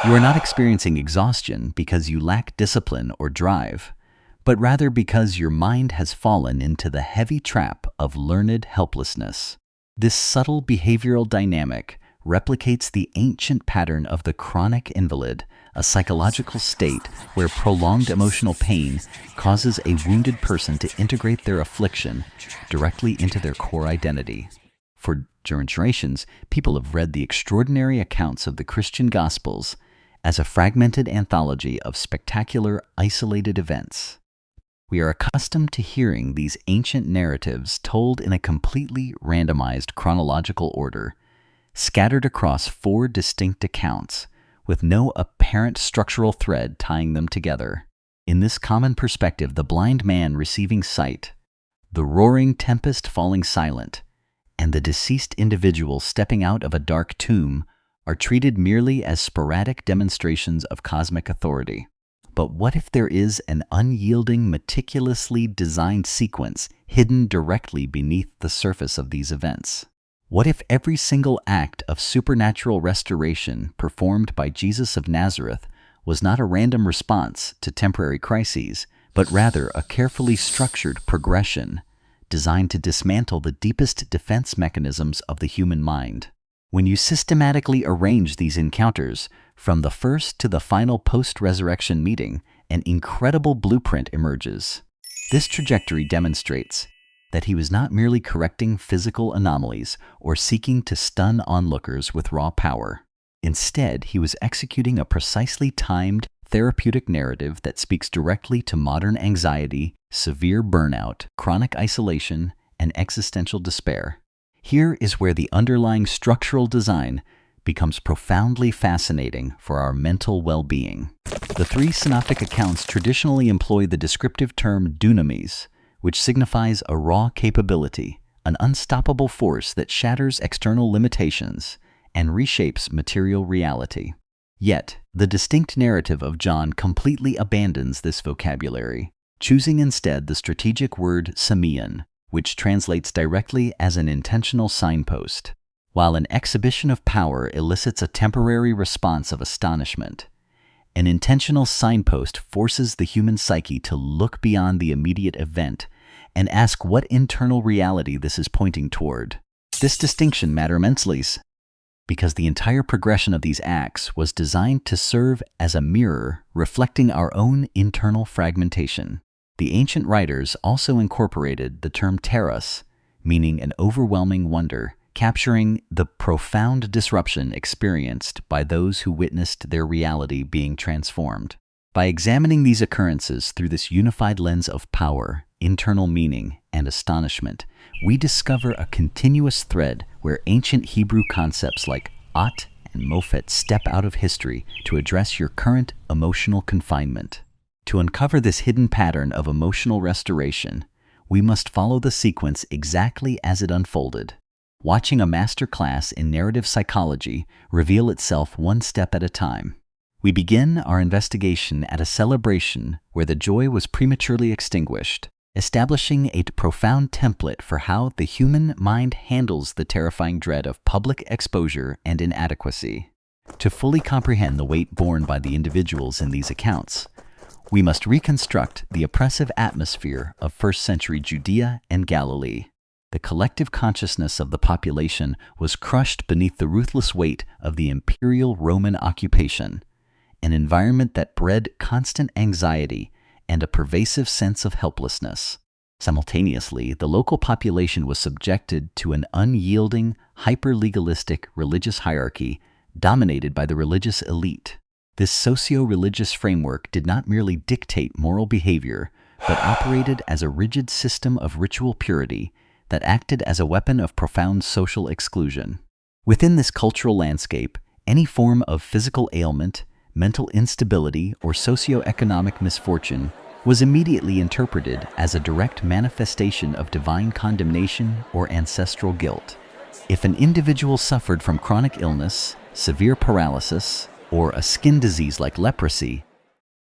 You are not experiencing exhaustion because you lack discipline or drive, but rather because your mind has fallen into the heavy trap of learned helplessness. This subtle behavioral dynamic replicates the ancient pattern of the chronic invalid, a psychological state where prolonged emotional pain causes a wounded person to integrate their affliction directly into their core identity. For generations, people have read the extraordinary accounts of the Christian Gospels as a fragmented anthology of spectacular, isolated events. We are accustomed to hearing these ancient narratives told in a completely randomized chronological order, scattered across 4 distinct accounts, with no apparent structural thread tying them together. In this common perspective, the blind man receiving sight, the roaring tempest falling silent, and the deceased individual stepping out of a dark tomb are treated merely as sporadic demonstrations of cosmic authority. But what if there is an unyielding, meticulously designed sequence hidden directly beneath the surface of these events? What if every single act of supernatural restoration performed by Jesus of Nazareth was not a random response to temporary crises, but rather a carefully structured progression designed to dismantle the deepest defense mechanisms of the human mind? When you systematically arrange these encounters, from the first to the final post-resurrection meeting, an incredible blueprint emerges. This trajectory demonstrates that he was not merely correcting physical anomalies or seeking to stun onlookers with raw power. Instead, he was executing a precisely timed therapeutic narrative that speaks directly to modern anxiety, severe burnout, chronic isolation, and existential despair. Here is where the underlying structural design becomes profoundly fascinating for our mental well-being. The 3 synoptic accounts traditionally employ the descriptive term dunamis, which signifies a raw capability, an unstoppable force that shatters external limitations and reshapes material reality. Yet, the distinct narrative of John completely abandons this vocabulary, choosing instead the strategic word semeion, which translates directly as an intentional signpost. While an exhibition of power elicits a temporary response of astonishment, an intentional signpost forces the human psyche to look beyond the immediate event and ask what internal reality this is pointing toward. This distinction matters immensely because the entire progression of these acts was designed to serve as a mirror reflecting our own internal fragmentation. The ancient writers also incorporated the term teros, meaning an overwhelming wonder, capturing the profound disruption experienced by those who witnessed their reality being transformed. By examining these occurrences through this unified lens of power, internal meaning, and astonishment, we discover a continuous thread where ancient Hebrew concepts like at and mofet step out of history to address your current emotional confinement. To uncover this hidden pattern of emotional restoration, we must follow the sequence exactly as it unfolded, watching a master class in narrative psychology reveal itself one step at a time. We begin our investigation at a celebration where the joy was prematurely extinguished, establishing a profound template for how the human mind handles the terrifying dread of public exposure and inadequacy. To fully comprehend the weight borne by the individuals in these accounts, we must reconstruct the oppressive atmosphere of first-century Judea and Galilee. The collective consciousness of the population was crushed beneath the ruthless weight of the imperial Roman occupation, an environment that bred constant anxiety and a pervasive sense of helplessness. Simultaneously, the local population was subjected to an unyielding, hyper-legalistic religious hierarchy dominated by the religious elite. This socio-religious framework did not merely dictate moral behavior, but operated as a rigid system of ritual purity that acted as a weapon of profound social exclusion. Within this cultural landscape, any form of physical ailment, mental instability, or socioeconomic misfortune was immediately interpreted as a direct manifestation of divine condemnation or ancestral guilt. If an individual suffered from chronic illness, severe paralysis, or a skin disease like leprosy,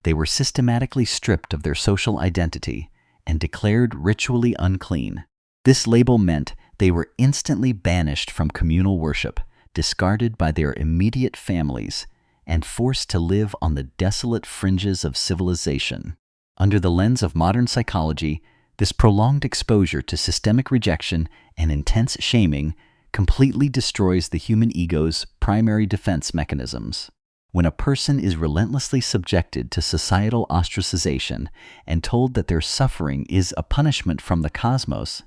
they were systematically stripped of their social identity and declared ritually unclean. This label meant they were instantly banished from communal worship, discarded by their immediate families, and forced to live on the desolate fringes of civilization. Under the lens of modern psychology, this prolonged exposure to systemic rejection and intense shaming completely destroys the human ego's primary defense mechanisms. When a person is relentlessly subjected to societal ostracization and told that their suffering is a punishment from the cosmos,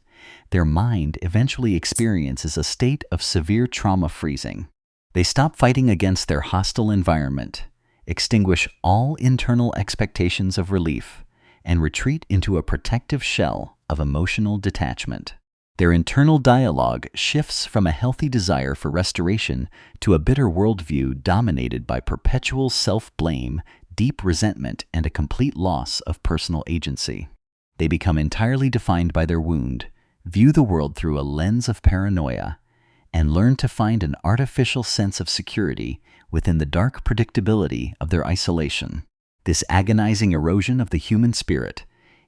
their mind eventually experiences a state of severe trauma freezing. They stop fighting against their hostile environment, extinguish all internal expectations of relief, and retreat into a protective shell of emotional detachment. Their internal dialogue shifts from a healthy desire for restoration to a bitter worldview dominated by perpetual self-blame, deep resentment, and a complete loss of personal agency. They become entirely defined by their wound, view the world through a lens of paranoia, and learn to find an artificial sense of security within the dark predictability of their isolation. This agonizing erosion of the human spirit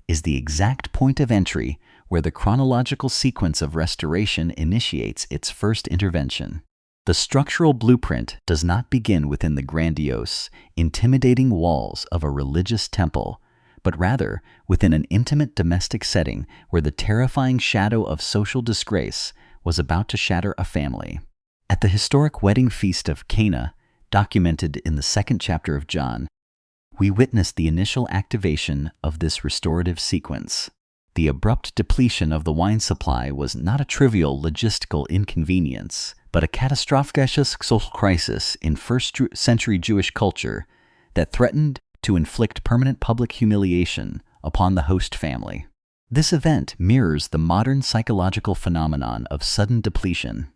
is the exact point of entry where the chronological sequence of restoration initiates its first intervention. The structural blueprint does not begin within the grandiose, intimidating walls of a religious temple, but rather within an intimate domestic setting where the terrifying shadow of social disgrace was about to shatter a family. At the historic wedding feast of Cana, documented in the 2nd chapter of John, we witnessed the initial activation of this restorative sequence. The abrupt depletion of the wine supply was not a trivial logistical inconvenience, but a catastrophic social crisis in first-century Jewish culture that threatened to inflict permanent public humiliation upon the host family. This event mirrors the modern psychological phenomenon of sudden depletion,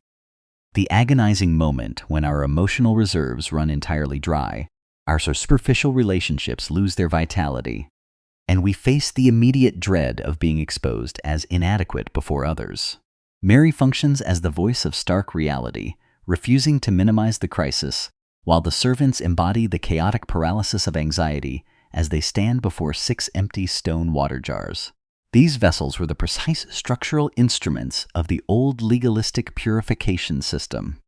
the agonizing moment when our emotional reserves run entirely dry, our superficial relationships lose their vitality, and we face the immediate dread of being exposed as inadequate before others. Mary functions as the voice of stark reality, refusing to minimize the crisis, while the servants embody the chaotic paralysis of anxiety as they stand before 6 empty stone water jars. These vessels were the precise structural instruments of the old legalistic purification system,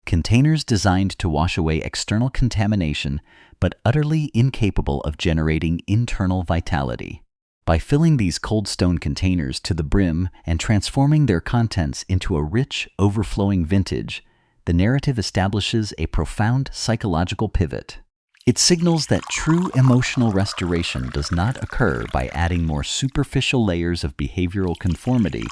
containers designed to wash away external contamination but utterly incapable of generating internal vitality. By filling these cold stone containers to the brim and transforming their contents into a rich, overflowing vintage, the narrative establishes a profound psychological pivot. It signals that true emotional restoration does not occur by adding more superficial layers of behavioral conformity,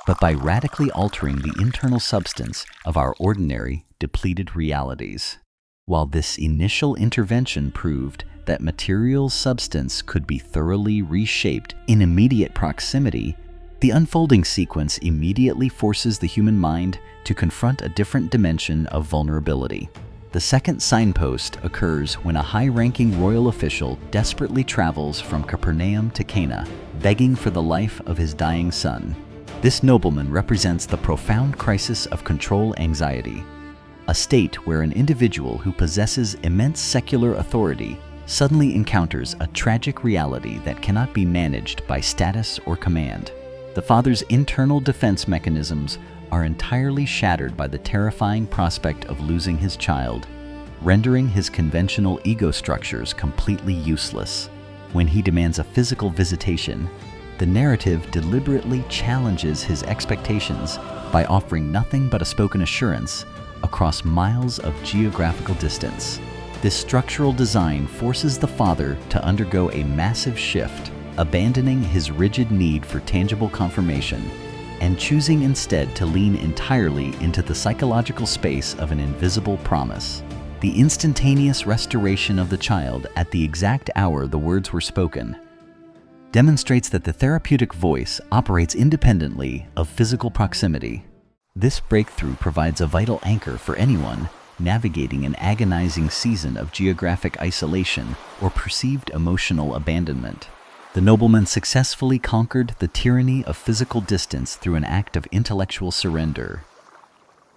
but by radically altering the internal substance of our ordinary, depleted realities. While this initial intervention proved that material substance could be thoroughly reshaped in immediate proximity, the unfolding sequence immediately forces the human mind to confront a different dimension of vulnerability. The second signpost occurs when a high-ranking royal official desperately travels from Capernaum to Cana, begging for the life of his dying son. This nobleman represents the profound crisis of control anxiety, a state where an individual who possesses immense secular authority suddenly encounters a tragic reality that cannot be managed by status or command. The father's internal defense mechanisms are entirely shattered by the terrifying prospect of losing his child, rendering his conventional ego structures completely useless. When he demands a physical visitation, the narrative deliberately challenges his expectations by offering nothing but a spoken assurance across miles of geographical distance. This structural design forces the father to undergo a massive shift, abandoning his rigid need for tangible confirmation and choosing instead to lean entirely into the psychological space of an invisible promise. The instantaneous restoration of the child at the exact hour the words were spoken demonstrates that the therapeutic voice operates independently of physical proximity. This breakthrough provides a vital anchor for anyone navigating an agonizing season of geographic isolation or perceived emotional abandonment. The nobleman successfully conquered the tyranny of physical distance through an act of intellectual surrender.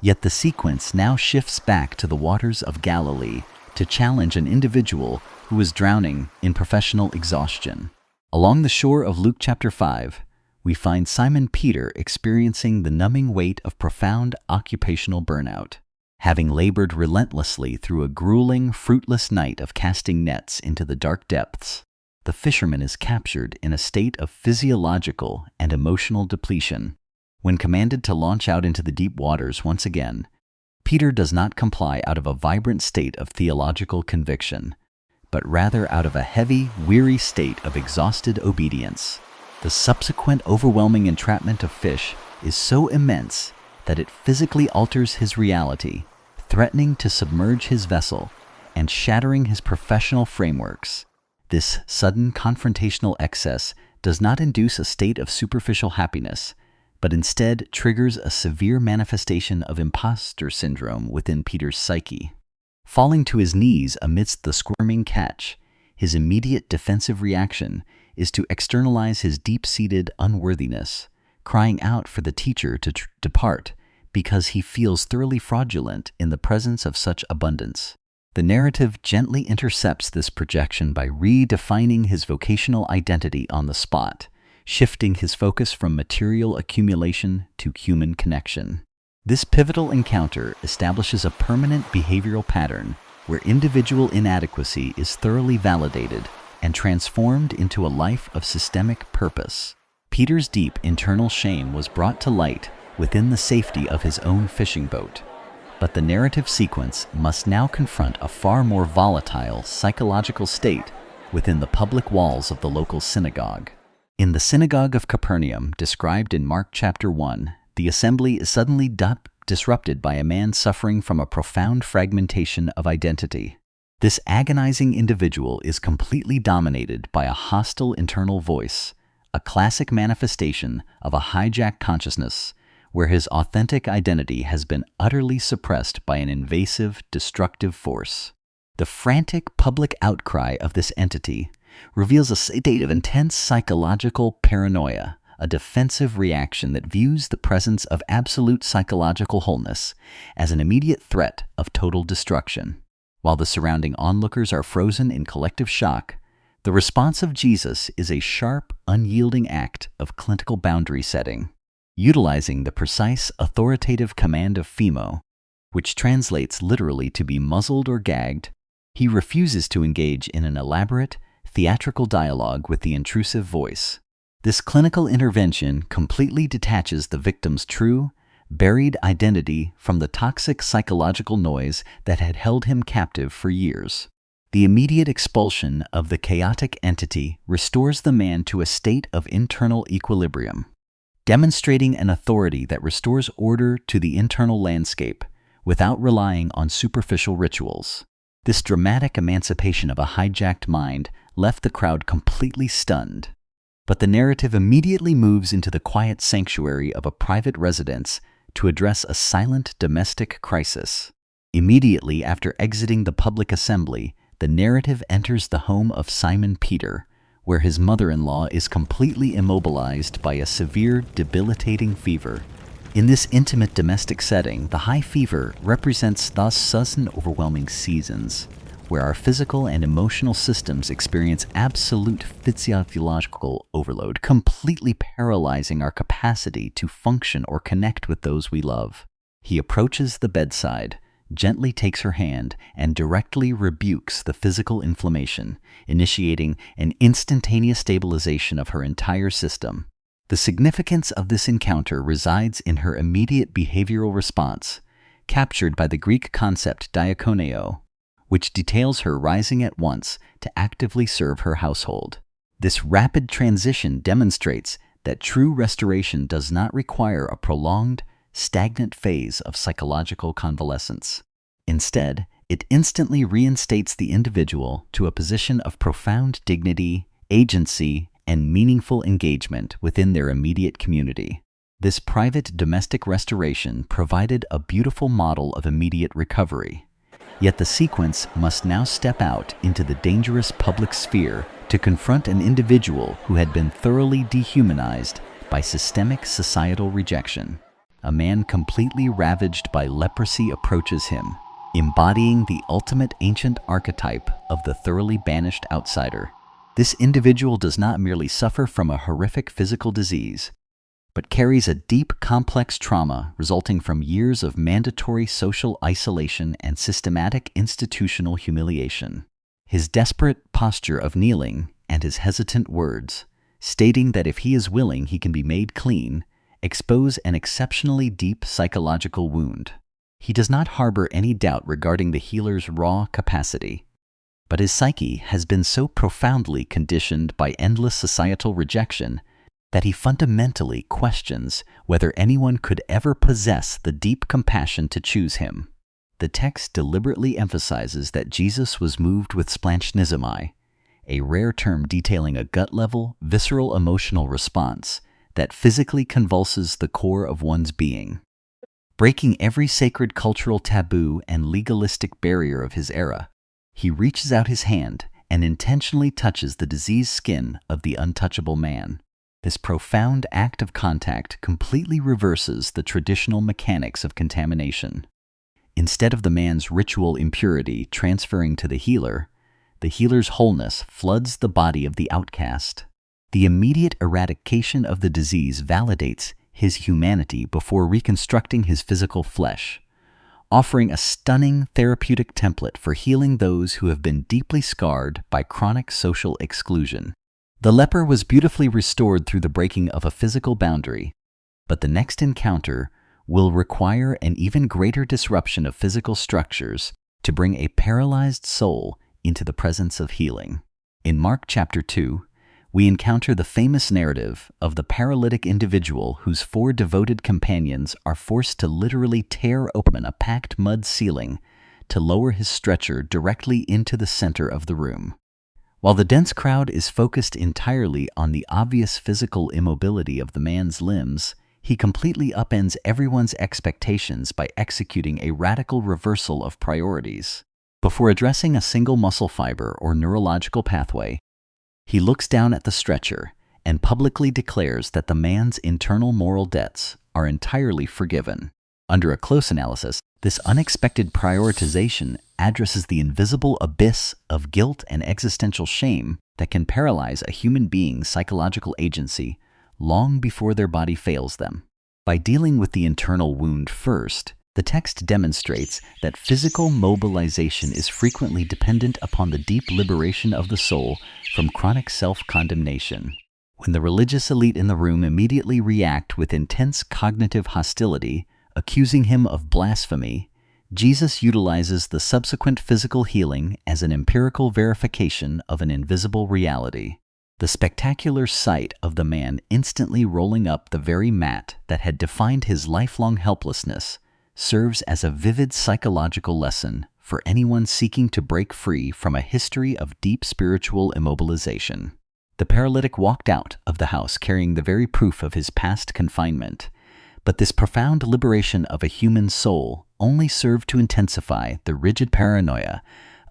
Yet the sequence now shifts back to the waters of Galilee to challenge an individual who was drowning in professional exhaustion. Along the shore of Luke chapter 5, we find Simon Peter experiencing the numbing weight of profound occupational burnout. Having labored relentlessly through a grueling, fruitless night of casting nets into the dark depths, the fisherman is captured in a state of physiological and emotional depletion. When commanded to launch out into the deep waters once again, Peter does not comply out of a vibrant state of theological conviction, but rather out of a heavy, weary state of exhausted obedience. The subsequent overwhelming entrapment of fish is so immense that it physically alters his reality, threatening to submerge his vessel and shattering his professional frameworks. This sudden confrontational excess does not induce a state of superficial happiness, but instead triggers a severe manifestation of imposter syndrome within Peter's psyche. Falling to his knees amidst the squirming catch, his immediate defensive reaction is to externalize his deep-seated unworthiness, crying out for the teacher to depart because he feels thoroughly fraudulent in the presence of such abundance. The narrative gently intercepts this projection by redefining his vocational identity on the spot, shifting his focus from material accumulation to human connection. This pivotal encounter establishes a permanent behavioral pattern where individual inadequacy is thoroughly validated and transformed into a life of systemic purpose. Peter's deep internal shame was brought to light within the safety of his own fishing boat. But the narrative sequence must now confront a far more volatile psychological state within the public walls of the local synagogue. In the synagogue of Capernaum, described in Mark chapter 1, the assembly is suddenly disrupted by a man suffering from a profound fragmentation of identity. This agonizing individual is completely dominated by a hostile internal voice, a classic manifestation of a hijacked consciousness where his authentic identity has been utterly suppressed by an invasive, destructive force. The frantic public outcry of this entity reveals a state of intense psychological paranoia, a defensive reaction that views the presence of absolute psychological wholeness as an immediate threat of total destruction. While the surrounding onlookers are frozen in collective shock, the response of Jesus is a sharp, unyielding act of clinical boundary setting. Utilizing the precise authoritative command of phemo, which translates literally to be muzzled or gagged, he refuses to engage in an elaborate, theatrical dialogue with the intrusive voice. This clinical intervention completely detaches the victim's true, buried identity from the toxic psychological noise that had held him captive for years. The immediate expulsion of the chaotic entity restores the man to a state of internal equilibrium, demonstrating an authority that restores order to the internal landscape without relying on superficial rituals. This dramatic emancipation of a hijacked mind left the crowd completely stunned. But the narrative immediately moves into the quiet sanctuary of a private residence to address a silent domestic crisis. Immediately after exiting the public assembly, the narrative enters the home of Simon Peter, where his mother-in-law is completely immobilized by a severe, debilitating fever. In this intimate domestic setting, the high fever represents thus sudden overwhelming seasons, where our physical and emotional systems experience absolute physiological overload, completely paralyzing our capacity to function or connect with those we love. He approaches the bedside, gently takes her hand, and directly rebukes the physical inflammation, initiating an instantaneous stabilization of her entire system. The significance of this encounter resides in her immediate behavioral response, captured by the Greek concept diakoneo, which details her rising at once to actively serve her household. This rapid transition demonstrates that true restoration does not require a prolonged, stagnant phase of psychological convalescence. Instead, it instantly reinstates the individual to a position of profound dignity, agency, and meaningful engagement within their immediate community. This private domestic restoration provided a beautiful model of immediate recovery. Yet the sequence must now step out into the dangerous public sphere to confront an individual who had been thoroughly dehumanized by systemic societal rejection. A man completely ravaged by leprosy approaches him, embodying the ultimate ancient archetype of the thoroughly banished outsider. This individual does not merely suffer from a horrific physical disease, but carries a deep, complex trauma resulting from years of mandatory social isolation and systematic institutional humiliation. His desperate posture of kneeling and his hesitant words, stating that if he is willing he can be made clean, expose an exceptionally deep psychological wound. He does not harbor any doubt regarding the healer's raw capacity, but his psyche has been so profoundly conditioned by endless societal rejection that he fundamentally questions whether anyone could ever possess the deep compassion to choose him. The text deliberately emphasizes that Jesus was moved with splanchnizomai, a rare term detailing a gut-level, visceral emotional response that physically convulses the core of one's being. Breaking every sacred cultural taboo and legalistic barrier of his era, he reaches out his hand and intentionally touches the diseased skin of the untouchable man. This profound act of contact completely reverses the traditional mechanics of contamination. Instead of the man's ritual impurity transferring to the healer's wholeness floods the body of the outcast. The immediate eradication of the disease validates his humanity before reconstructing his physical flesh, offering a stunning therapeutic template for healing those who have been deeply scarred by chronic social exclusion. The leper was beautifully restored through the breaking of a physical boundary, but the next encounter will require an even greater disruption of physical structures to bring a paralyzed soul into the presence of healing. In Mark chapter 2, we encounter the famous narrative of the paralytic individual whose 4 devoted companions are forced to literally tear open a packed mud ceiling to lower his stretcher directly into the center of the room. While the dense crowd is focused entirely on the obvious physical immobility of the man's limbs, he completely upends everyone's expectations by executing a radical reversal of priorities. Before addressing a single muscle fiber or neurological pathway, he looks down at the stretcher and publicly declares that the man's internal moral debts are entirely forgiven. Under a close analysis, this unexpected prioritization addresses the invisible abyss of guilt and existential shame that can paralyze a human being's psychological agency long before their body fails them. By dealing with the internal wound first, the text demonstrates that physical mobilization is frequently dependent upon the deep liberation of the soul from chronic self-condemnation. When the religious elite in the room immediately react with intense cognitive hostility, accusing him of blasphemy, Jesus utilizes the subsequent physical healing as an empirical verification of an invisible reality. The spectacular sight of the man instantly rolling up the very mat that had defined his lifelong helplessness serves as a vivid psychological lesson for anyone seeking to break free from a history of deep spiritual immobilization. The paralytic walked out of the house carrying the very proof of his past confinement, but this profound liberation of a human soul only served to intensify the rigid paranoia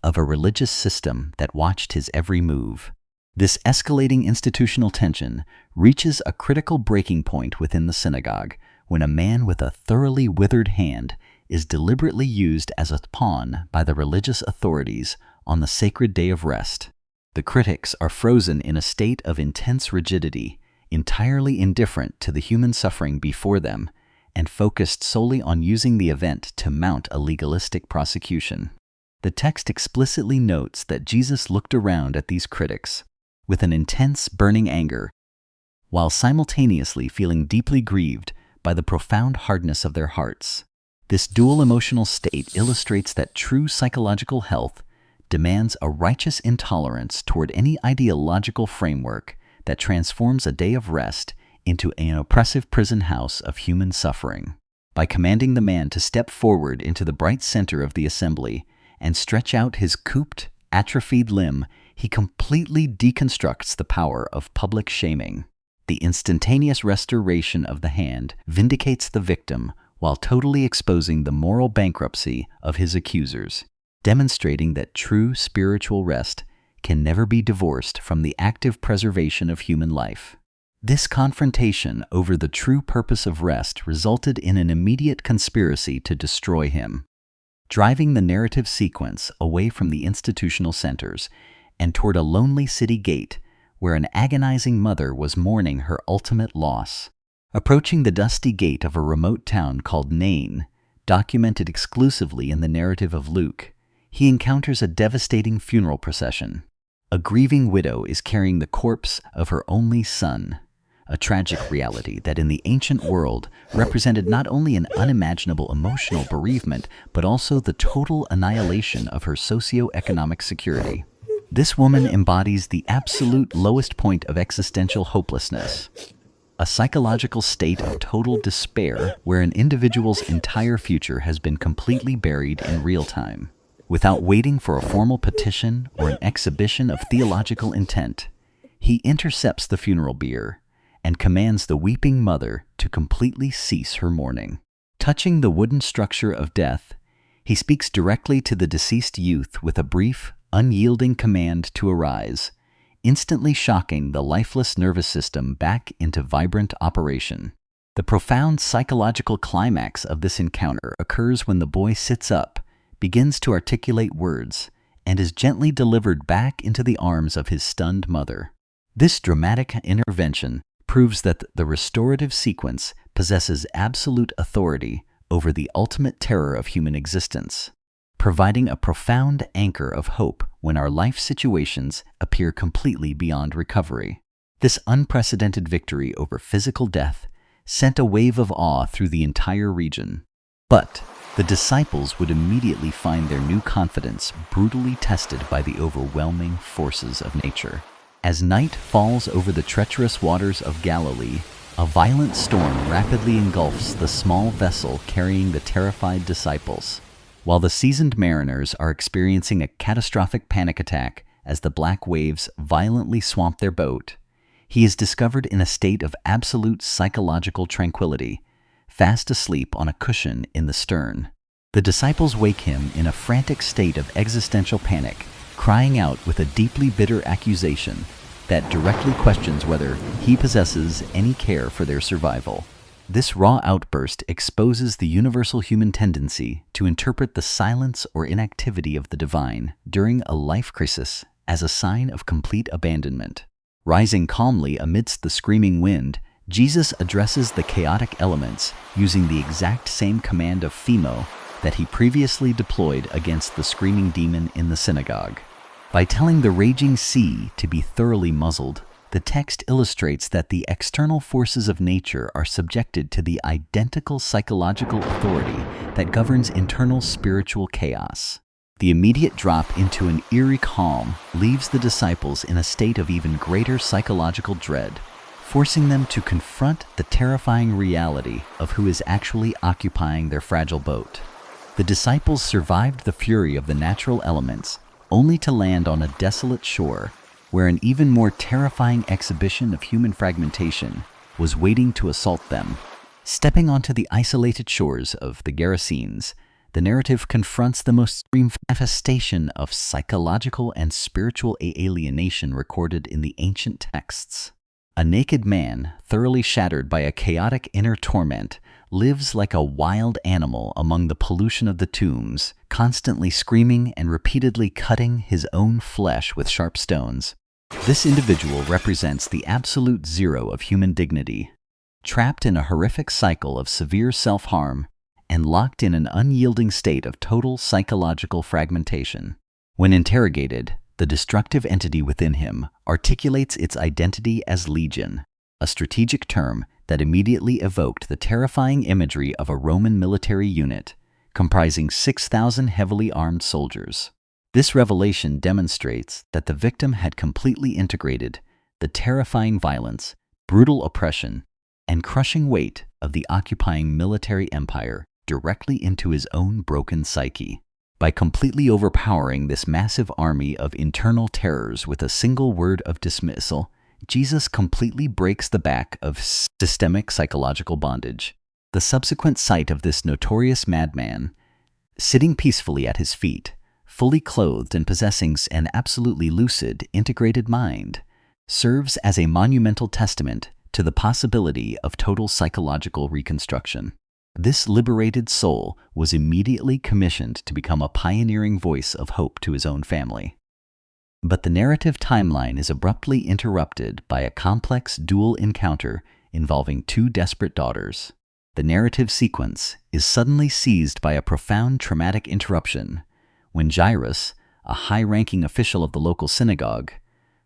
of a religious system that watched his every move. This escalating institutional tension reaches a critical breaking point within the synagogue when a man with a thoroughly withered hand is deliberately used as a pawn by the religious authorities on the sacred day of rest. The critics are frozen in a state of intense rigidity, entirely indifferent to the human suffering before them, and focused solely on using the event to mount a legalistic prosecution. The text explicitly notes that Jesus looked around at these critics with an intense, burning anger, while simultaneously feeling deeply grieved by the profound hardness of their hearts. This dual emotional state illustrates that true psychological health demands a righteous intolerance toward any ideological framework that transforms a day of rest into an oppressive prison house of human suffering. By commanding the man to step forward into the bright center of the assembly and stretch out his cooped, atrophied limb, he completely deconstructs the power of public shaming. The instantaneous restoration of the hand vindicates the victim while totally exposing the moral bankruptcy of his accusers, demonstrating that true spiritual rest can never be divorced from the active preservation of human life. This confrontation over the true purpose of rest resulted in an immediate conspiracy to destroy him, driving the narrative sequence away from the institutional centers and toward a lonely city gate where an agonizing mother was mourning her ultimate loss. Approaching the dusty gate of a remote town called Nain, documented exclusively in the narrative of Luke, he encounters a devastating funeral procession. A grieving widow is carrying the corpse of her only son, a tragic reality that in the ancient world represented not only an unimaginable emotional bereavement, but also the total annihilation of her socio-economic security. This woman embodies the absolute lowest point of existential hopelessness, a psychological state of total despair where an individual's entire future has been completely buried in real time. Without waiting for a formal petition or an exhibition of theological intent, he intercepts the funeral bier and commands the weeping mother to completely cease her mourning. Touching the wooden structure of death, he speaks directly to the deceased youth with a brief, unyielding command to arise, instantly shocking the lifeless nervous system back into vibrant operation. The profound psychological climax of this encounter occurs when the boy sits up, begins to articulate words, and is gently delivered back into the arms of his stunned mother. This dramatic intervention proves that the restorative sequence possesses absolute authority over the ultimate terror of human existence, providing a profound anchor of hope when our life situations appear completely beyond recovery. This unprecedented victory over physical death sent a wave of awe through the entire region. But the disciples would immediately find their new confidence brutally tested by the overwhelming forces of nature. As night falls over the treacherous waters of Galilee, a violent storm rapidly engulfs the small vessel carrying the terrified disciples. While the seasoned mariners are experiencing a catastrophic panic attack as the black waves violently swamp their boat, he is discovered in a state of absolute psychological tranquility, fast asleep on a cushion in the stern. The disciples wake him in a frantic state of existential panic, crying out with a deeply bitter accusation that directly questions whether he possesses any care for their survival. This raw outburst exposes the universal human tendency to interpret the silence or inactivity of the divine during a life crisis as a sign of complete abandonment. Rising calmly amidst the screaming wind, Jesus addresses the chaotic elements using the exact same command of phemo that he previously deployed against the screaming demon in the synagogue. By telling the raging sea to be thoroughly muzzled, the text illustrates that the external forces of nature are subjected to the identical psychological authority that governs internal spiritual chaos. The immediate drop into an eerie calm leaves the disciples in a state of even greater psychological dread, forcing them to confront the terrifying reality of who is actually occupying their fragile boat. The disciples survived the fury of the natural elements, only to land on a desolate shore where an even more terrifying exhibition of human fragmentation was waiting to assault them. Stepping onto the isolated shores of the Gerasenes, the narrative confronts the most extreme manifestation of psychological and spiritual alienation recorded in the ancient texts. A naked man, thoroughly shattered by a chaotic inner torment, lives like a wild animal among the pollution of the tombs, constantly screaming and repeatedly cutting his own flesh with sharp stones. This individual represents the absolute zero of human dignity, trapped in a horrific cycle of severe self-harm and locked in an unyielding state of total psychological fragmentation. When interrogated, the destructive entity within him articulates its identity as Legion, a strategic term that immediately evoked the terrifying imagery of a Roman military unit comprising 6,000 heavily armed soldiers. This revelation demonstrates that the victim had completely integrated the terrifying violence, brutal oppression, and crushing weight of the occupying military empire directly into his own broken psyche. By completely overpowering this massive army of internal terrors with a single word of dismissal, Jesus completely breaks the back of systemic psychological bondage. The subsequent sight of this notorious madman, sitting peacefully at his feet, fully clothed and possessing an absolutely lucid, integrated mind, serves as a monumental testament to the possibility of total psychological reconstruction. This liberated soul was immediately commissioned to become a pioneering voice of hope to his own family. But the narrative timeline is abruptly interrupted by a complex dual encounter involving two desperate daughters. The narrative sequence is suddenly seized by a profound traumatic interruption when Jairus, a high-ranking official of the local synagogue,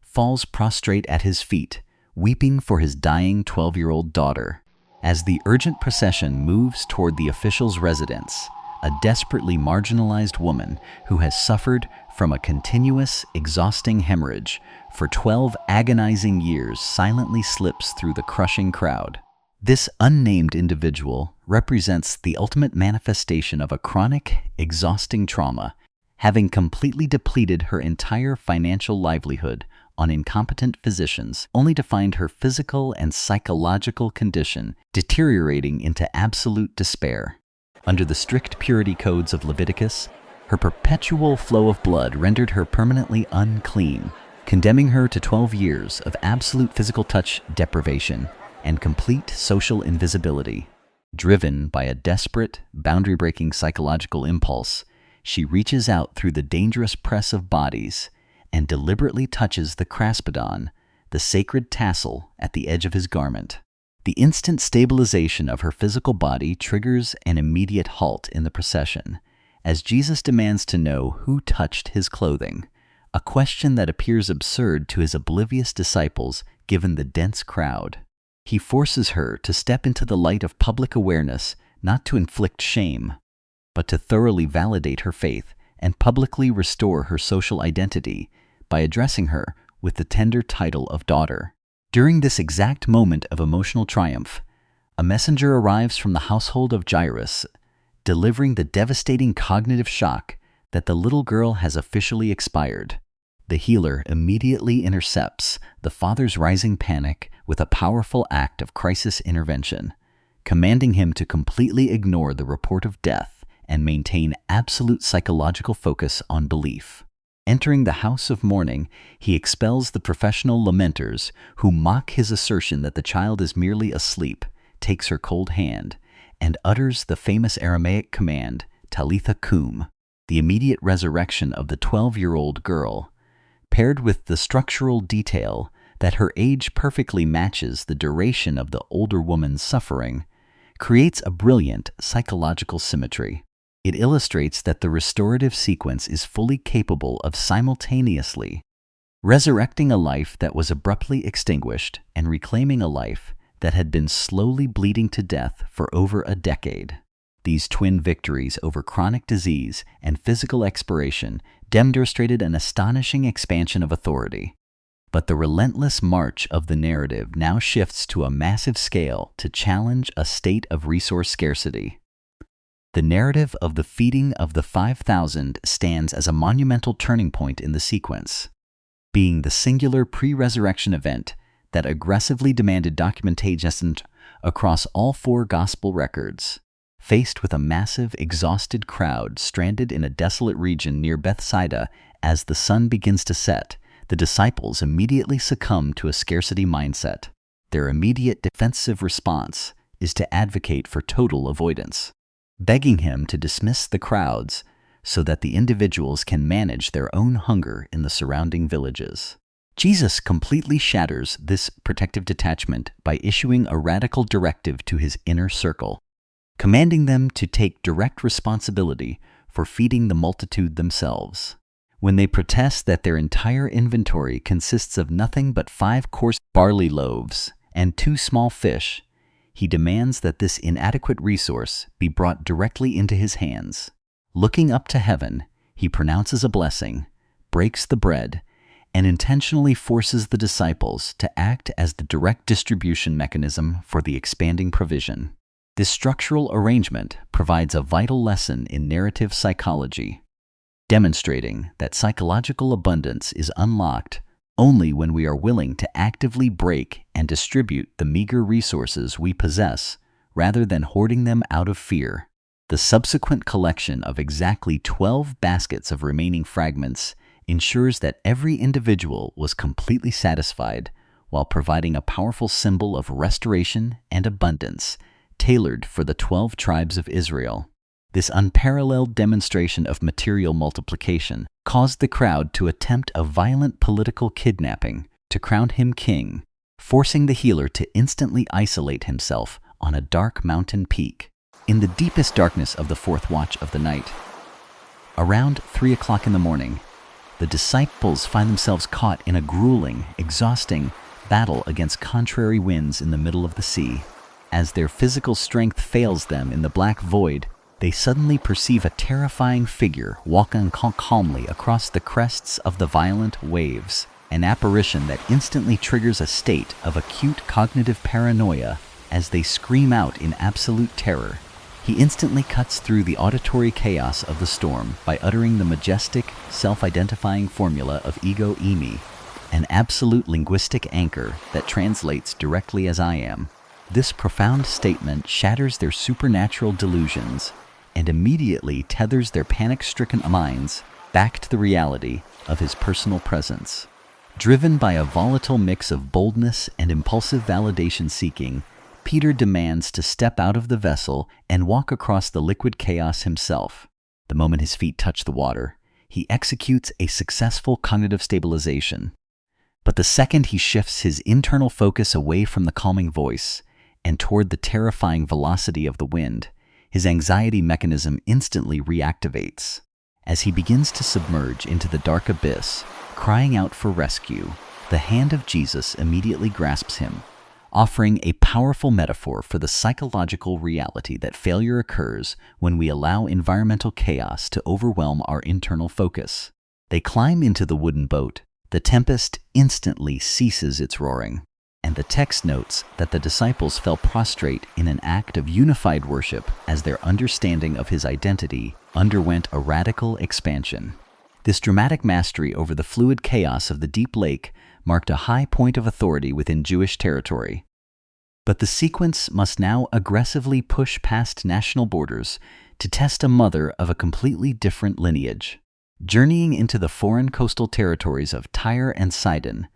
falls prostrate at his feet, weeping for his dying 12-year-old daughter. As the urgent procession moves toward the official's residence, a desperately marginalized woman who has suffered from a continuous, exhausting hemorrhage for 12 agonizing years silently slips through the crushing crowd. This unnamed individual represents the ultimate manifestation of a chronic, exhausting trauma, having completely depleted her entire financial livelihood on incompetent physicians, only to find her physical and psychological condition deteriorating into absolute despair. Under the strict purity codes of Leviticus, her perpetual flow of blood rendered her permanently unclean, condemning her to 12 years of absolute physical touch deprivation and complete social invisibility. Driven by a desperate, boundary-breaking psychological impulse, she reaches out through the dangerous press of bodies and deliberately touches the kraspedon, the sacred tassel at the edge of his garment. The instant stabilization of her physical body triggers an immediate halt in the procession, as Jesus demands to know who touched his clothing, a question that appears absurd to his oblivious disciples given the dense crowd. He forces her to step into the light of public awareness, not to inflict shame, but to thoroughly validate her faith and publicly restore her social identity by addressing her with the tender title of daughter. During this exact moment of emotional triumph, a messenger arrives from the household of Jairus, delivering the devastating cognitive shock that the little girl has officially expired. The healer immediately intercepts the father's rising panic with a powerful act of crisis intervention, commanding him to completely ignore the report of death and maintain absolute psychological focus on belief. Entering the house of mourning, he expels the professional lamenters who mock his assertion that the child is merely asleep, takes her cold hand, and utters the famous Aramaic command, Talitha cum, the immediate resurrection of the 12-year-old girl, paired with the structural detail that her age perfectly matches the duration of the older woman's suffering, creates a brilliant psychological symmetry. It illustrates that the restorative sequence is fully capable of simultaneously resurrecting a life that was abruptly extinguished and reclaiming a life that had been slowly bleeding to death for over a decade. These twin victories over chronic disease and physical expiration demonstrated an astonishing expansion of authority. But the relentless march of the narrative now shifts to a massive scale to challenge a state of resource scarcity. The narrative of the feeding of the 5,000 stands as a monumental turning point in the sequence, being the singular pre-resurrection event that aggressively demanded documentation across all 4 gospel records. Faced with a massive, exhausted crowd stranded in a desolate region near Bethsaida as the sun begins to set, the disciples immediately succumb to a scarcity mindset. Their immediate defensive response is to advocate for total avoidance, begging him to dismiss the crowds so that the individuals can manage their own hunger in the surrounding villages. Jesus completely shatters this protective detachment by issuing a radical directive to his inner circle, commanding them to take direct responsibility for feeding the multitude themselves. When they protest that their entire inventory consists of nothing but 5 coarse barley loaves and 2 small fish, he demands that this inadequate resource be brought directly into his hands. Looking up to heaven, he pronounces a blessing, breaks the bread, and intentionally forces the disciples to act as the direct distribution mechanism for the expanding provision. This structural arrangement provides a vital lesson in narrative psychology, demonstrating that psychological abundance is unlocked only when we are willing to actively break and distribute the meager resources we possess rather than hoarding them out of fear. The subsequent collection of exactly 12 baskets of remaining fragments ensures that every individual was completely satisfied while providing a powerful symbol of restoration and abundance tailored for the 12 tribes of Israel. This unparalleled demonstration of material multiplication caused the crowd to attempt a violent political kidnapping to crown him king, forcing the healer to instantly isolate himself on a dark mountain peak. In the deepest darkness of the fourth watch of the night, around 3 o'clock in the morning, the disciples find themselves caught in a grueling, exhausting battle against contrary winds in the middle of the sea. As their physical strength fails them in the black void, they suddenly perceive a terrifying figure walking calmly across the crests of the violent waves, an apparition that instantly triggers a state of acute cognitive paranoia as they scream out in absolute terror. He instantly cuts through the auditory chaos of the storm by uttering the majestic, self-identifying formula of ego eimi, an absolute linguistic anchor that translates directly as I am. This profound statement shatters their supernatural delusions and immediately tethers their panic-stricken minds back to the reality of his personal presence. Driven by a volatile mix of boldness and impulsive validation-seeking, Peter demands to step out of the vessel and walk across the liquid chaos himself. The moment his feet touch the water, he executes a successful cognitive stabilization. But the second he shifts his internal focus away from the calming voice and toward the terrifying velocity of the wind, his anxiety mechanism instantly reactivates. As he begins to submerge into the dark abyss, crying out for rescue, the hand of Jesus immediately grasps him, offering a powerful metaphor for the psychological reality that failure occurs when we allow environmental chaos to overwhelm our internal focus. They climb into the wooden boat. The tempest instantly ceases its roaring, and the text notes that the disciples fell prostrate in an act of unified worship as their understanding of his identity underwent a radical expansion. This dramatic mastery over the fluid chaos of the deep lake marked a high point of authority within Jewish territory. But the sequence must now aggressively push past national borders to test a mother of a completely different lineage. Journeying into the foreign coastal territories of Tyre and Sidon,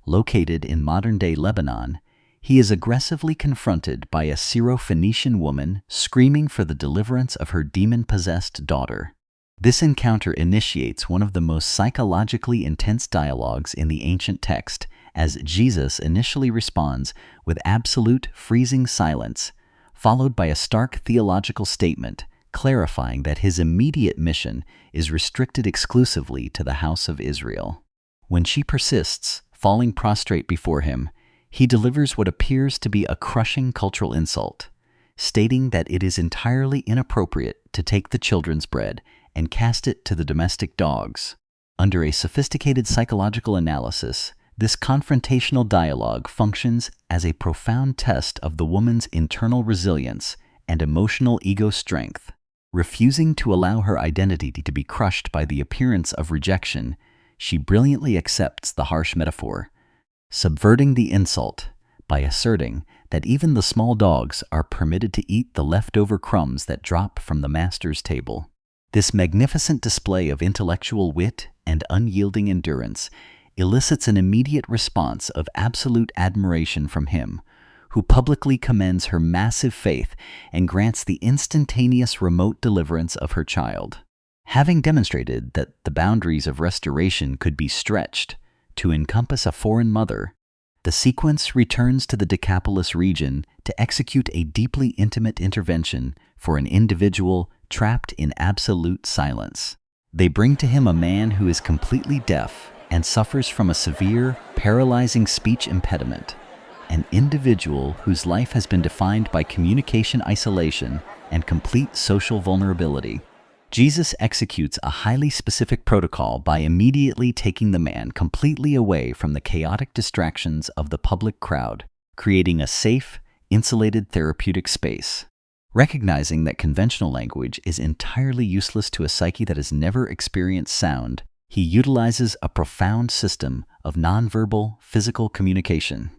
located in modern-day Lebanon, he is aggressively confronted by a Syro-Phoenician woman screaming for the deliverance of her demon-possessed daughter. This encounter initiates one of the most psychologically intense dialogues in the ancient text, as Jesus initially responds with absolute freezing silence, followed by a stark theological statement clarifying that his immediate mission is restricted exclusively to the house of Israel. When she persists, falling prostrate before him, he delivers what appears to be a crushing cultural insult, stating that it is entirely inappropriate to take the children's bread and cast it to the domestic dogs. Under a sophisticated psychological analysis, this confrontational dialogue functions as a profound test of the woman's internal resilience and emotional ego strength. Refusing to allow her identity to be crushed by the appearance of rejection, she brilliantly accepts the harsh metaphor, subverting the insult by asserting that even the small dogs are permitted to eat the leftover crumbs that drop from the master's table. This magnificent display of intellectual wit and unyielding endurance elicits an immediate response of absolute admiration from him, who publicly commends her massive faith and grants the instantaneous remote deliverance of her child. Having demonstrated that the boundaries of restoration could be stretched to encompass a foreign mother, the sequence returns to the Decapolis region to execute a deeply intimate intervention for an individual trapped in absolute silence. They bring to him a man who is completely deaf and suffers from a severe, paralyzing speech impediment, an individual whose life has been defined by communication isolation and complete social vulnerability. Jesus executes a highly specific protocol by immediately taking the man completely away from the chaotic distractions of the public crowd, creating a safe, insulated therapeutic space. Recognizing that conventional language is entirely useless to a psyche that has never experienced sound, he utilizes a profound system of nonverbal physical communication.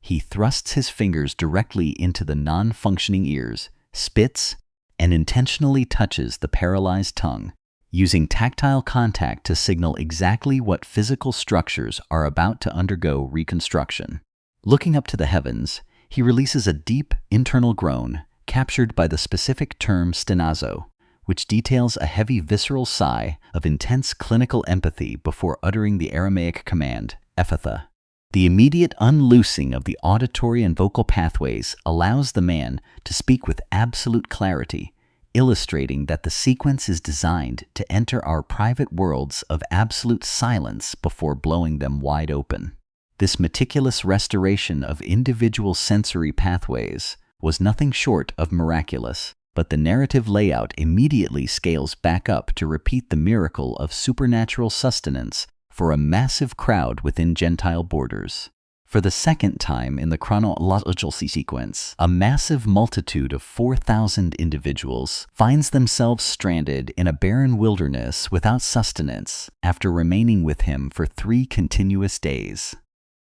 He thrusts his fingers directly into the non-functioning ears, spits, and intentionally touches the paralyzed tongue, using tactile contact to signal exactly what physical structures are about to undergo reconstruction. Looking up to the heavens, he releases a deep internal groan, captured by the specific term stenazo, which details a heavy visceral sigh of intense clinical empathy before uttering the Aramaic command, ephatha. The immediate unloosing of the auditory and vocal pathways allows the man to speak with absolute clarity, illustrating that the sequence is designed to enter our private worlds of absolute silence before blowing them wide open. This meticulous restoration of individual sensory pathways was nothing short of miraculous, but the narrative layout immediately scales back up to repeat the miracle of supernatural sustenance for a massive crowd within Gentile borders. For the second time in the chronological sequence, a massive multitude of 4,000 individuals finds themselves stranded in a barren wilderness without sustenance after remaining with him for 3 continuous days.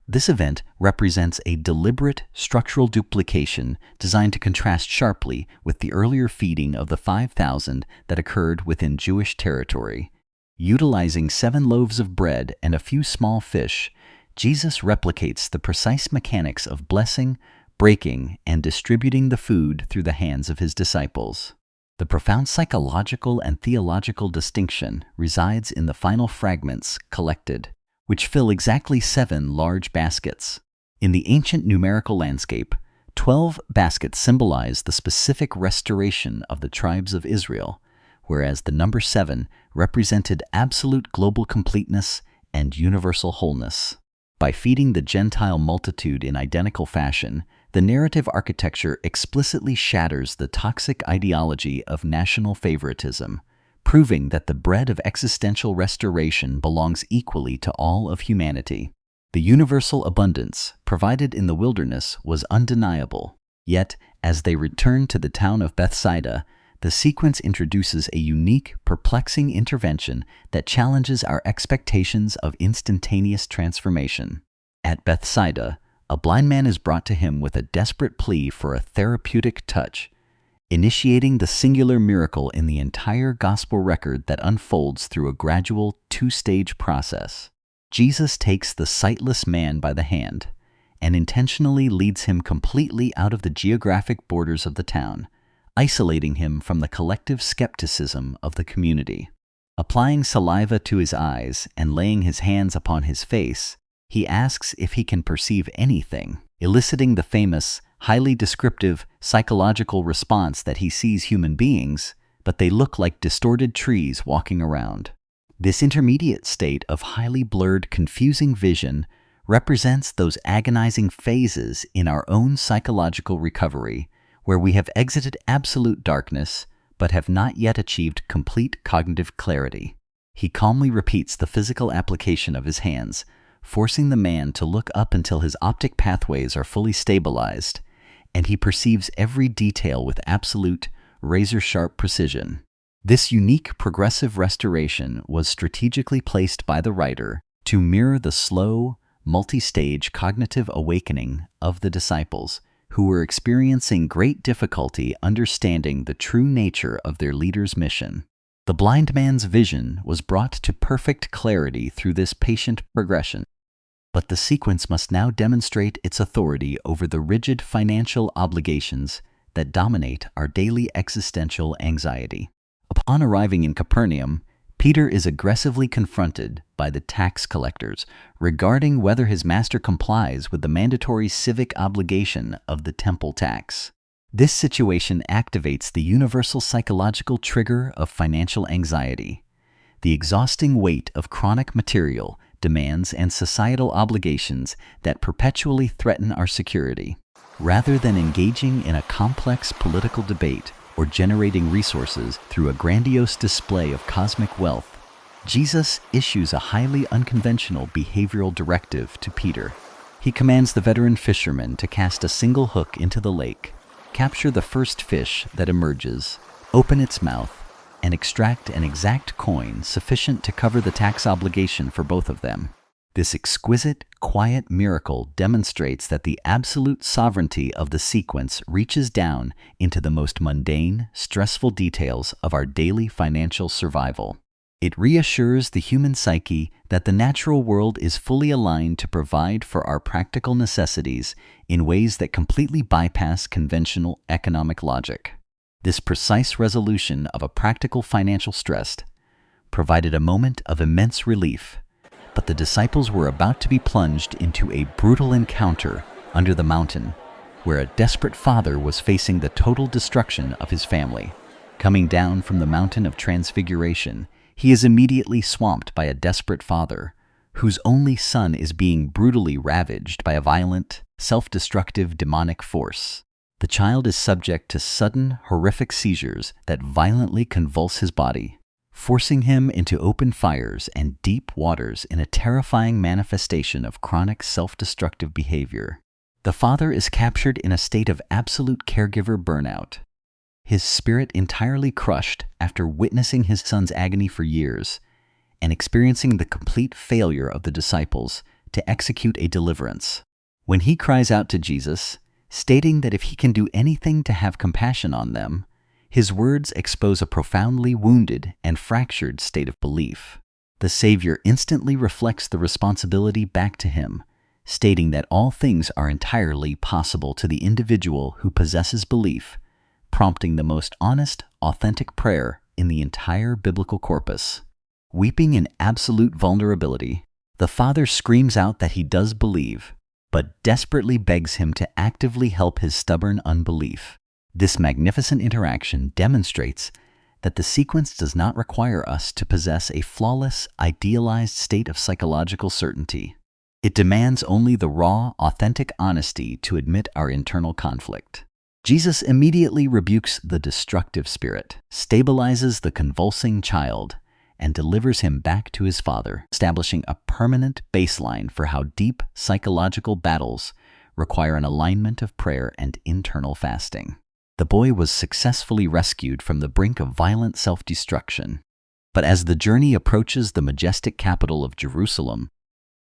This event represents a deliberate structural duplication designed to contrast sharply with the earlier feeding of the 5,000 that occurred within Jewish territory. Utilizing 7 loaves of bread and a few small fish, Jesus replicates the precise mechanics of blessing, breaking, and distributing the food through the hands of his disciples. The profound psychological and theological distinction resides in the final fragments collected, which fill exactly 7 large baskets. In the ancient numerical landscape, 12 baskets symbolize the specific restoration of the tribes of Israel, whereas the number 7 represented absolute global completeness and universal wholeness. By feeding the Gentile multitude in identical fashion, the narrative architecture explicitly shatters the toxic ideology of national favoritism, proving that the bread of existential restoration belongs equally to all of humanity. The universal abundance provided in the wilderness was undeniable, yet as they returned to the town of Bethsaida, the sequence introduces a unique, perplexing intervention that challenges our expectations of instantaneous transformation. At Bethsaida, a blind man is brought to him with a desperate plea for a therapeutic touch, initiating the singular miracle in the entire gospel record that unfolds through a gradual 2-stage process. Jesus takes the sightless man by the hand and intentionally leads him completely out of the geographic borders of the town, isolating him from the collective skepticism of the community. Applying saliva to his eyes and laying his hands upon his face, he asks if he can perceive anything, eliciting the famous, highly descriptive psychological response that he sees human beings, but they look like distorted trees walking around. This intermediate state of highly blurred, confusing vision represents those agonizing phases in our own psychological recovery where we have exited absolute darkness but have not yet achieved complete cognitive clarity. He calmly repeats the physical application of his hands, forcing the man to look up until his optic pathways are fully stabilized, and he perceives every detail with absolute, razor-sharp precision. This unique progressive restoration was strategically placed by the writer to mirror the slow, multi-stage cognitive awakening of the disciples, who were experiencing great difficulty understanding the true nature of their leader's mission. The blind man's vision was brought to perfect clarity through this patient progression, but the sequence must now demonstrate its authority over the rigid financial obligations that dominate our daily existential anxiety. Upon arriving in Capernaum, Peter is aggressively confronted by the tax collectors regarding whether his master complies with the mandatory civic obligation of the temple tax. This situation activates the universal psychological trigger of financial anxiety. The exhausting weight of chronic material demands and societal obligations that perpetually threaten our security. Rather than engaging in a complex political debate or generating resources through a grandiose display of cosmic wealth, Jesus issues a highly unconventional behavioral directive to Peter. He commands the veteran fisherman to cast a single hook into the lake, capture the first fish that emerges, open its mouth, and extract an exact coin sufficient to cover the tax obligation for both of them. This exquisite, quiet miracle demonstrates that the absolute sovereignty of the sequence reaches down into the most mundane, stressful details of our daily financial survival. It reassures the human psyche that the natural world is fully aligned to provide for our practical necessities in ways that completely bypass conventional economic logic. This precise resolution of a practical financial stress provided a moment of immense relief, But the disciples were about to be plunged into a brutal encounter under the mountain, where a desperate father was facing the total destruction of his family. Coming down from the mountain of transfiguration, he is immediately swamped by a desperate father, whose only son is being brutally ravaged by a violent, self-destructive demonic force. The child is subject to sudden, horrific seizures that violently convulse his body, forcing him into open fires and deep waters in a terrifying manifestation of chronic self-destructive behavior. The father is captured in a state of absolute caregiver burnout, his spirit entirely crushed after witnessing his son's agony for years and experiencing the complete failure of the disciples to execute a deliverance. When he cries out to Jesus, stating that if he can do anything to have compassion on them, his words expose a profoundly wounded and fractured state of belief. The Savior instantly reflects the responsibility back to him, stating that all things are entirely possible to the individual who possesses belief, prompting the most honest, authentic prayer in the entire biblical corpus. Weeping in absolute vulnerability, the father screams out that he does believe, but desperately begs him to actively help his stubborn unbelief. This magnificent interaction demonstrates that the sequence does not require us to possess a flawless, idealized state of psychological certainty. It demands only the raw, authentic honesty to admit our internal conflict. Jesus immediately rebukes the destructive spirit, stabilizes the convulsing child, and delivers him back to his father, establishing a permanent baseline for how deep psychological battles require an alignment of prayer and internal fasting. The boy was successfully rescued from the brink of violent self-destruction. But as the journey approaches the majestic capital of Jerusalem,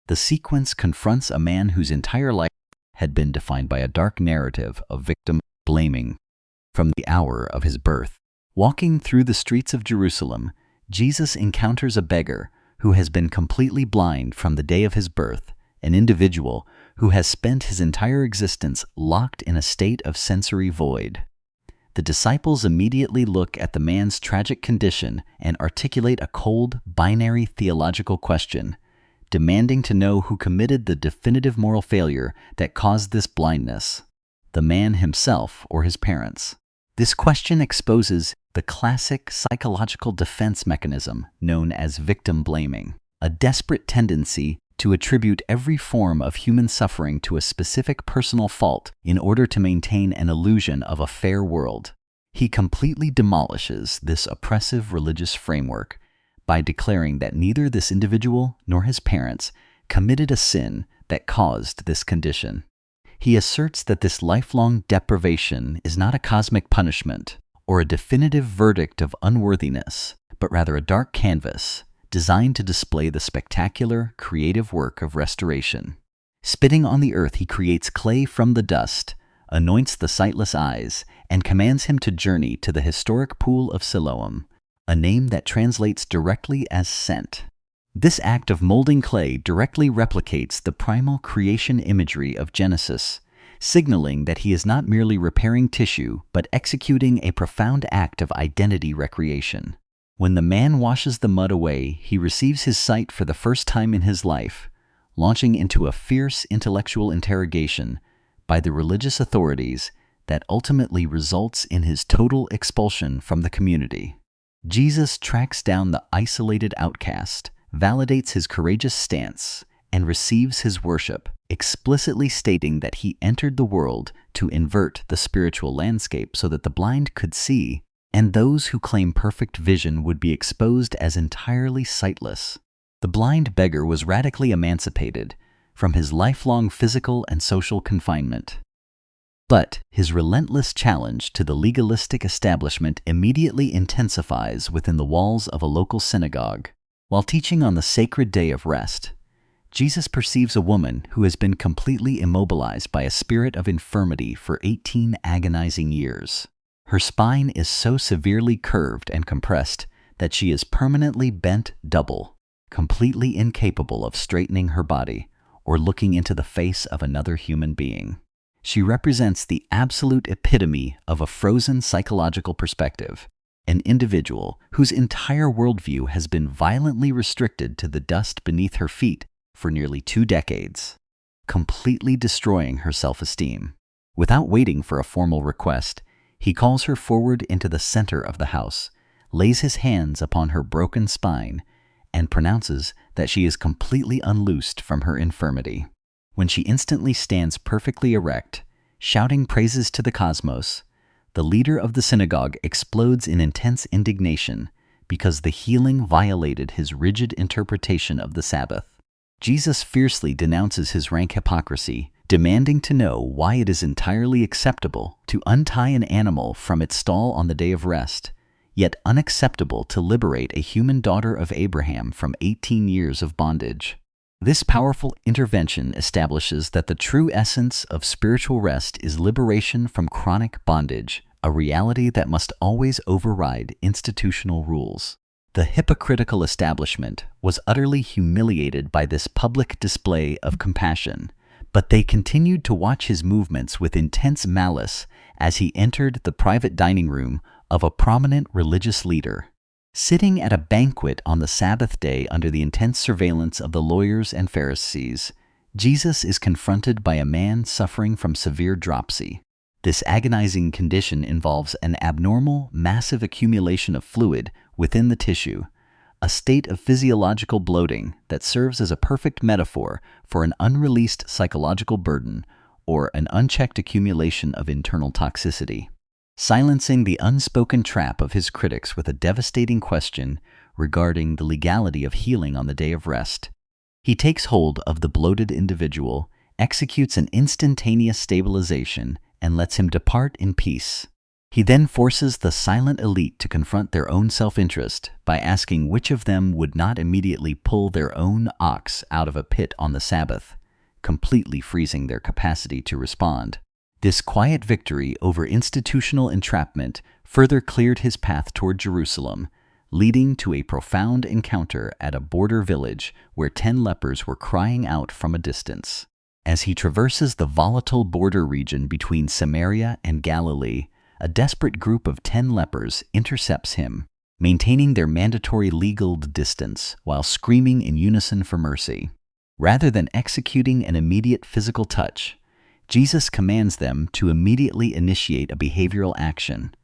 the sequence confronts a man whose entire life had been defined by a dark narrative of victim blaming. From the hour of his birth, walking through the streets of Jerusalem, Jesus encounters a beggar who has been completely blind from the day of his birth, an individual who has spent his entire existence locked in a state of sensory void. The disciples immediately look at the man's tragic condition and articulate a cold, binary theological question, demanding to know who committed the definitive moral failure that caused this blindness, the man himself or his parents. This question exposes the classic psychological defense mechanism known as victim blaming, a desperate tendency to attribute every form of human suffering to a specific personal fault in order to maintain an illusion of a fair world. He completely demolishes this oppressive religious framework by declaring that neither this individual nor his parents committed a sin that caused this condition. He asserts that this lifelong deprivation is not a cosmic punishment or a definitive verdict of unworthiness, but rather a dark canvas designed to display the spectacular, creative work of restoration. Spitting on the earth, he creates clay from the dust, anoints the sightless eyes, and commands him to journey to the historic pool of Siloam, a name that translates directly as sent. This act of molding clay directly replicates the primal creation imagery of Genesis, signaling that he is not merely repairing tissue, but executing a profound act of identity recreation. When the man washes the mud away, he receives his sight for the first time in his life, launching into a fierce intellectual interrogation by the religious authorities that ultimately results in his total expulsion from the community. Jesus tracks down the isolated outcast, validates his courageous stance, and receives his worship, explicitly stating that he entered the world to invert the spiritual landscape so that the blind could see, and those who claim perfect vision would be exposed as entirely sightless. The blind beggar was radically emancipated from his lifelong physical and social confinement. But his relentless challenge to the legalistic establishment immediately intensifies within the walls of a local synagogue. While teaching on the sacred day of rest, Jesus perceives a woman who has been completely immobilized by a spirit of infirmity for 18 agonizing years. Her spine is so severely curved and compressed that she is permanently bent double, completely incapable of straightening her body or looking into the face of another human being. She represents the absolute epitome of a frozen psychological perspective, an individual whose entire worldview has been violently restricted to the dust beneath her feet for nearly 2 decades, completely destroying her self-esteem. Without waiting for a formal request, he calls her forward into the center of the house, lays his hands upon her broken spine, and pronounces that she is completely unloosed from her infirmity. When she instantly stands perfectly erect, shouting praises to the cosmos, the leader of the synagogue explodes in intense indignation because the healing violated his rigid interpretation of the Sabbath. Jesus fiercely denounces his rank hypocrisy, demanding to know why it is entirely acceptable to untie an animal from its stall on the day of rest, yet unacceptable to liberate a human daughter of Abraham from 18 years of bondage. This powerful intervention establishes that the true essence of spiritual rest is liberation from chronic bondage, a reality that must always override institutional rules. The hypocritical establishment was utterly humiliated by this public display of compassion, but they continued to watch his movements with intense malice as he entered the private dining room of a prominent religious leader. Sitting at a banquet on the Sabbath day under the intense surveillance of the lawyers and Pharisees, Jesus is confronted by a man suffering from severe dropsy. This agonizing condition involves an abnormal, massive accumulation of fluid within the tissue, a state of physiological bloating that serves as a perfect metaphor for an unreleased psychological burden or an unchecked accumulation of internal toxicity. Silencing the unspoken trap of his critics with a devastating question regarding the legality of healing on the day of rest, he takes hold of the bloated individual, executes an instantaneous stabilization, and lets him depart in peace. He then forces the silent elite to confront their own self-interest by asking which of them would not immediately pull their own ox out of a pit on the Sabbath, completely freezing their capacity to respond. This quiet victory over institutional entrapment further cleared his path toward Jerusalem, leading to a profound encounter at a border village where 10 lepers were crying out from a distance. As he traverses the volatile border region between Samaria and Galilee, a desperate group of 10 lepers intercepts him, maintaining their mandatory legal distance while screaming in unison for mercy. Rather than executing an immediate physical touch, Jesus commands them to immediately initiate a behavioral action,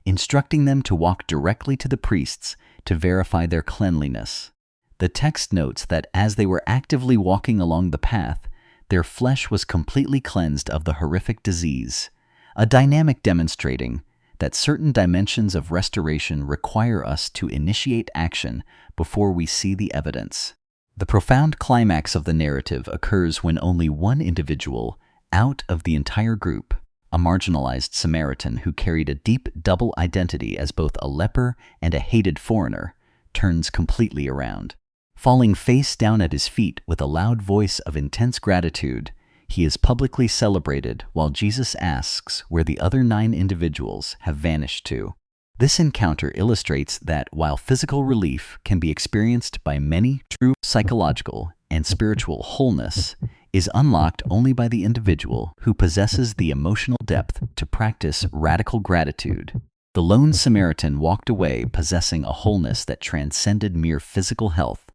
instructing them to walk directly to the priests to verify their cleanliness. The text notes that as they were actively walking along the path, their flesh was completely cleansed of the horrific disease, a dynamic demonstrating that certain dimensions of restoration require us to initiate action before we see the evidence. The profound climax of the narrative occurs when only one individual out of the entire group, a marginalized Samaritan who carried a deep double identity as both a leper and a hated foreigner, turns completely around. Falling face down at his feet with a loud voice of intense gratitude, he is publicly celebrated while Jesus asks where the other 9 individuals have vanished to. This encounter illustrates that while physical relief can be experienced by many, true psychological and spiritual wholeness is unlocked only by the individual who possesses the emotional depth to practice radical gratitude. The lone Samaritan walked away possessing a wholeness that transcended mere physical health,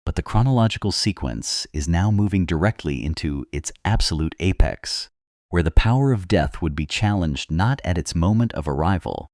but the chronological sequence is now moving directly into its absolute apex, where the power of death would be challenged not at its moment of arrival,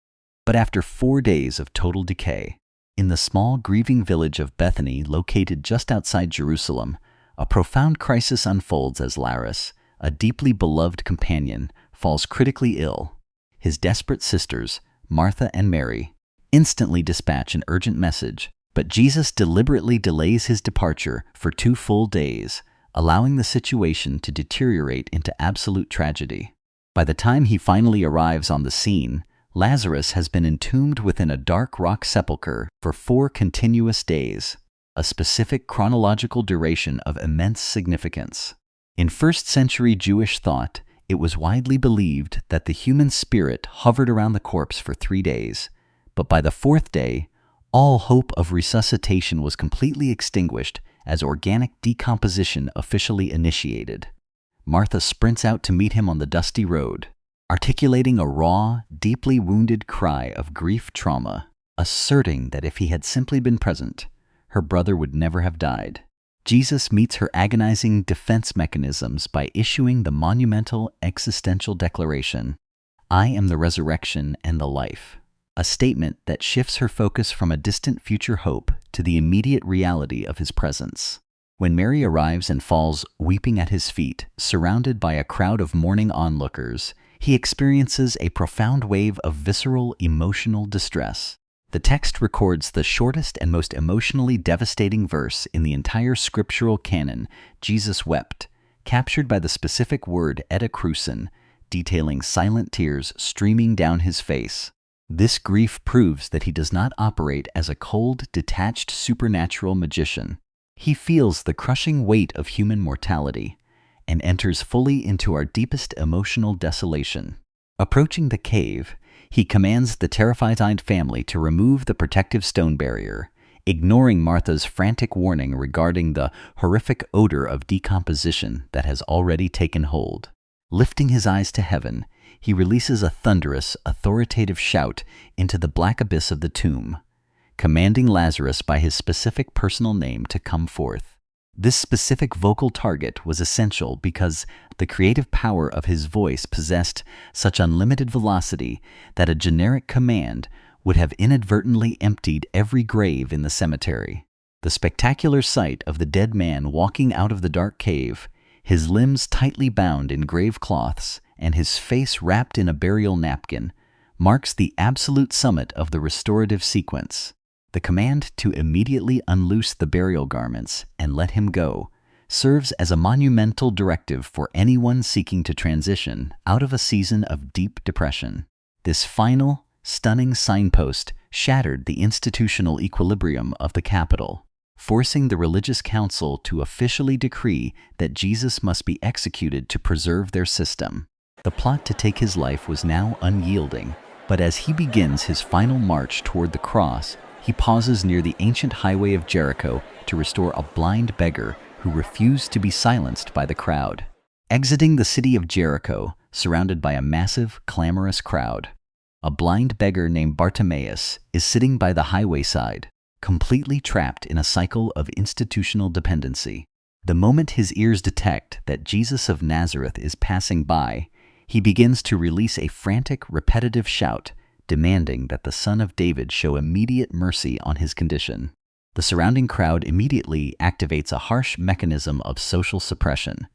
but after 4 days of total decay. In the small grieving village of Bethany, located just outside Jerusalem, a profound crisis unfolds as Lazarus, a deeply beloved companion, falls critically ill. His desperate sisters, Martha and Mary, instantly dispatch an urgent message, but Jesus deliberately delays his departure for 2 full days, allowing the situation to deteriorate into absolute tragedy. By the time he finally arrives on the scene, Lazarus has been entombed within a dark rock sepulchre for 4 continuous days, a specific chronological duration of immense significance. In first-century Jewish thought, it was widely believed that the human spirit hovered around the corpse for 3 days, but by the 4th day, all hope of resuscitation was completely extinguished as organic decomposition officially initiated. Martha sprints out to meet him on the dusty road. articulating a raw, deeply wounded cry of grief trauma, asserting that if he had simply been present, her brother would never have died. Jesus meets her agonizing defense mechanisms by issuing the monumental existential declaration, "I am the resurrection and the life," a statement that shifts her focus from a distant future hope to the immediate reality of his presence. When Mary arrives and falls weeping at his feet, surrounded by a crowd of mourning onlookers, he experiences a profound wave of visceral emotional distress. The text records the shortest and most emotionally devastating verse in the entire scriptural canon, "Jesus wept," captured by the specific word "edacrusin," detailing silent tears streaming down his face. This grief proves that he does not operate as a cold, detached supernatural magician. He feels the crushing weight of human mortality and enters fully into our deepest emotional desolation. Approaching the cave, he commands the terrified family to remove the protective stone barrier, ignoring Martha's frantic warning regarding the horrific odor of decomposition that has already taken hold. Lifting his eyes to heaven, he releases a thunderous, authoritative shout into the black abyss of the tomb, commanding Lazarus by his specific personal name to come forth. This specific vocal target was essential because the creative power of his voice possessed such unlimited velocity that a generic command would have inadvertently emptied every grave in the cemetery. The spectacular sight of the dead man walking out of the dark cave, his limbs tightly bound in grave cloths and his face wrapped in a burial napkin, marks the absolute summit of the restorative sequence. The command to immediately unloose the burial garments and let him go serves as a monumental directive for anyone seeking to transition out of a season of deep depression. This final, stunning signpost shattered the institutional equilibrium of the capital, forcing the religious council to officially decree that Jesus must be executed to preserve their system. The plot to take his life was now unyielding, but as he begins his final march toward the cross, he pauses near the ancient highway of Jericho to restore a blind beggar who refused to be silenced by the crowd. Exiting the city of Jericho, surrounded by a massive, clamorous crowd, a blind beggar named Bartimaeus is sitting by the highway side, completely trapped in a cycle of institutional dependency. The moment his ears detect that Jesus of Nazareth is passing by, he begins to release a frantic, repetitive shout, demanding that the Son of David show immediate mercy on his condition. The surrounding crowd immediately activates a harsh mechanism of social suppression,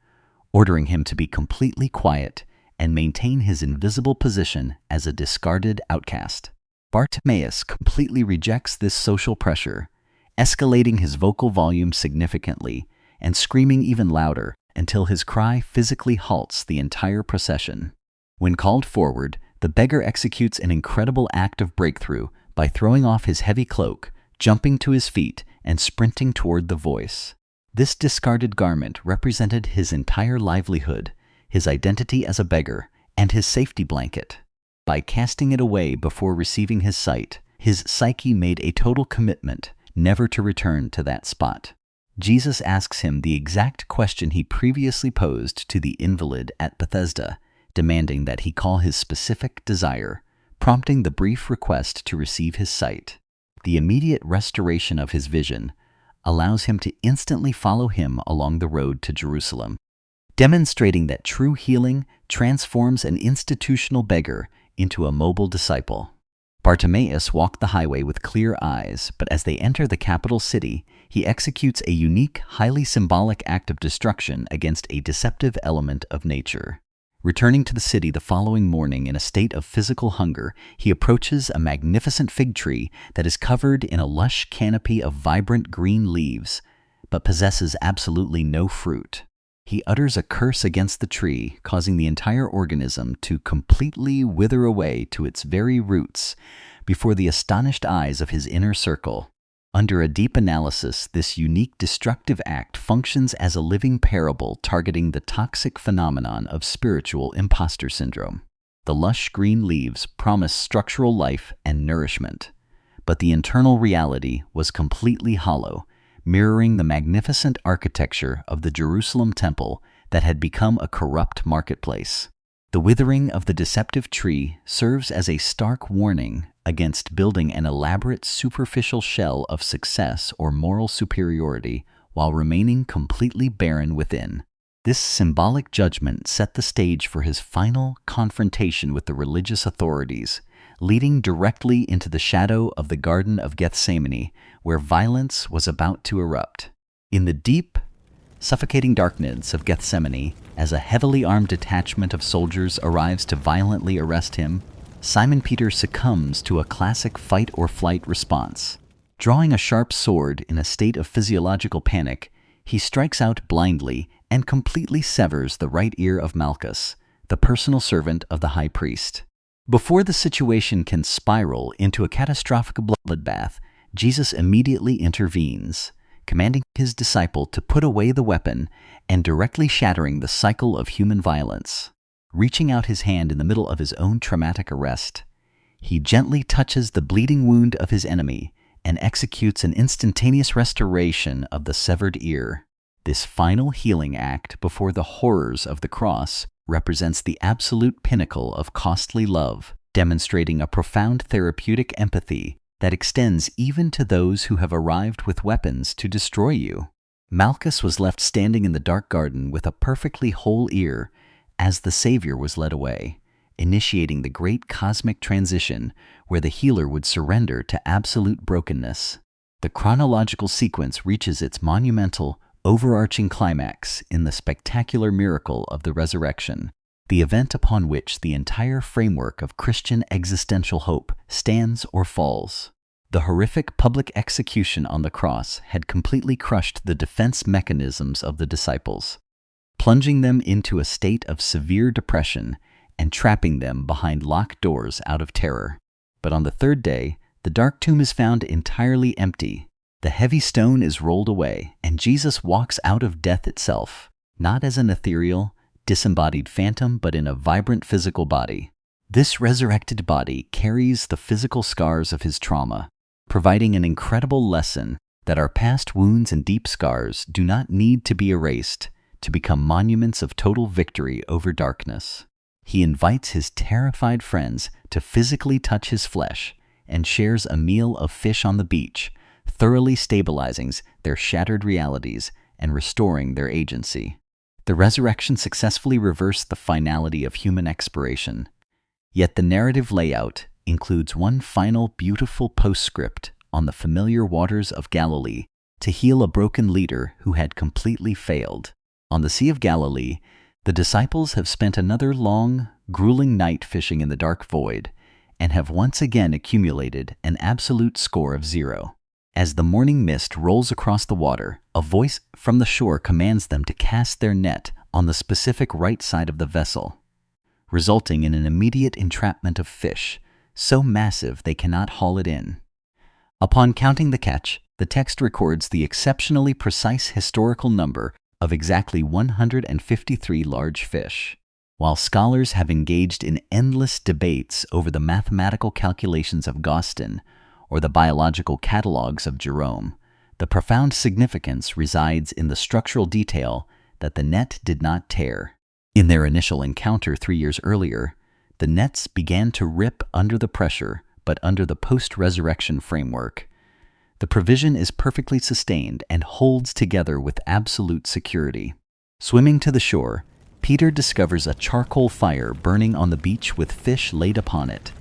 ordering him to be completely quiet and maintain his invisible position as a discarded outcast. Bartimaeus completely rejects this social pressure, escalating his vocal volume significantly and screaming even louder until his cry physically halts the entire procession. When called forward, the beggar executes an incredible act of breakthrough by throwing off his heavy cloak, jumping to his feet, and sprinting toward the voice. This discarded garment represented his entire livelihood, his identity as a beggar, and his safety blanket. By casting it away before receiving his sight, his psyche made a total commitment never to return to that spot. Jesus asks him the exact question he previously posed to the invalid at Bethesda, demanding that he call his specific desire, prompting the brief request to receive his sight. The immediate restoration of his vision allows him to instantly follow him along the road to Jerusalem, demonstrating that true healing transforms an institutional beggar into a mobile disciple. Bartimaeus walked the highway with clear eyes, but as they enter the capital city, he executes a unique, highly symbolic act of destruction against a deceptive element of nature. Returning to the city the following morning in a state of physical hunger, he approaches a magnificent fig tree that is covered in a lush canopy of vibrant green leaves, but possesses absolutely no fruit. He utters a curse against the tree, causing the entire organism to completely wither away to its very roots before the astonished eyes of his inner circle. Under a deep analysis, this unique destructive act functions as a living parable targeting the toxic phenomenon of spiritual imposter syndrome. The lush green leaves promise structural life and nourishment, but the internal reality was completely hollow, mirroring the magnificent architecture of the Jerusalem temple that had become a corrupt marketplace. The withering of the deceptive tree serves as a stark warning against building an elaborate superficial shell of success or moral superiority while remaining completely barren within. This symbolic judgment set the stage for his final confrontation with the religious authorities, leading directly into the shadow of the Garden of Gethsemane, where violence was about to erupt. In the deep, suffocating darkness of Gethsemane, as a heavily armed detachment of soldiers arrives to violently arrest him, Simon Peter succumbs to a classic fight-or-flight response. Drawing a sharp sword in a state of physiological panic, he strikes out blindly and completely severs the right ear of Malchus, the personal servant of the high priest. Before the situation can spiral into a catastrophic bloodbath, Jesus immediately intervenes, commanding his disciple to put away the weapon and directly shattering the cycle of human violence. Reaching out his hand in the middle of his own traumatic arrest, he gently touches the bleeding wound of his enemy and executes an instantaneous restoration of the severed ear. This final healing act before the horrors of the cross represents the absolute pinnacle of costly love, demonstrating a profound therapeutic empathy that extends even to those who have arrived with weapons to destroy you. Malchus was left standing in the dark garden with a perfectly whole ear as the Savior was led away, initiating the great cosmic transition where the healer would surrender to absolute brokenness. The chronological sequence reaches its monumental, overarching climax in the spectacular miracle of the resurrection, the event upon which the entire framework of Christian existential hope stands or falls. The horrific public execution on the cross had completely crushed the defense mechanisms of the disciples, plunging them into a state of severe depression and trapping them behind locked doors out of terror. But on the third day, the dark tomb is found entirely empty. The heavy stone is rolled away, and Jesus walks out of death itself, not as an ethereal, disembodied phantom, but in a vibrant physical body. This resurrected body carries the physical scars of his trauma, providing an incredible lesson that our past wounds and deep scars do not need to be erased to become monuments of total victory over darkness. He invites his terrified friends to physically touch his flesh and shares a meal of fish on the beach, thoroughly stabilizing their shattered realities and restoring their agency. The resurrection successfully reversed the finality of human expiration. Yet the narrative layout includes one final beautiful postscript on the familiar waters of Galilee to heal a broken leader who had completely failed. On the Sea of Galilee, the disciples have spent another long, grueling night fishing in the dark void and have once again accumulated an absolute score of 0. As the morning mist rolls across the water, a voice from the shore commands them to cast their net on the specific right side of the vessel, resulting in an immediate entrapment of fish, so massive they cannot haul it in. Upon counting the catch, the text records the exceptionally precise historical number of exactly 153 large fish. While scholars have engaged in endless debates over the mathematical calculations of Gostin or the biological catalogues of Jerome, the profound significance resides in the structural detail that the net did not tear. In their initial encounter 3 years earlier, the nets began to rip under the pressure, but under the post-resurrection framework, the provision is perfectly sustained and holds together with absolute security. Swimming to the shore, Peter discovers a charcoal fire burning on the beach with fish laid upon it,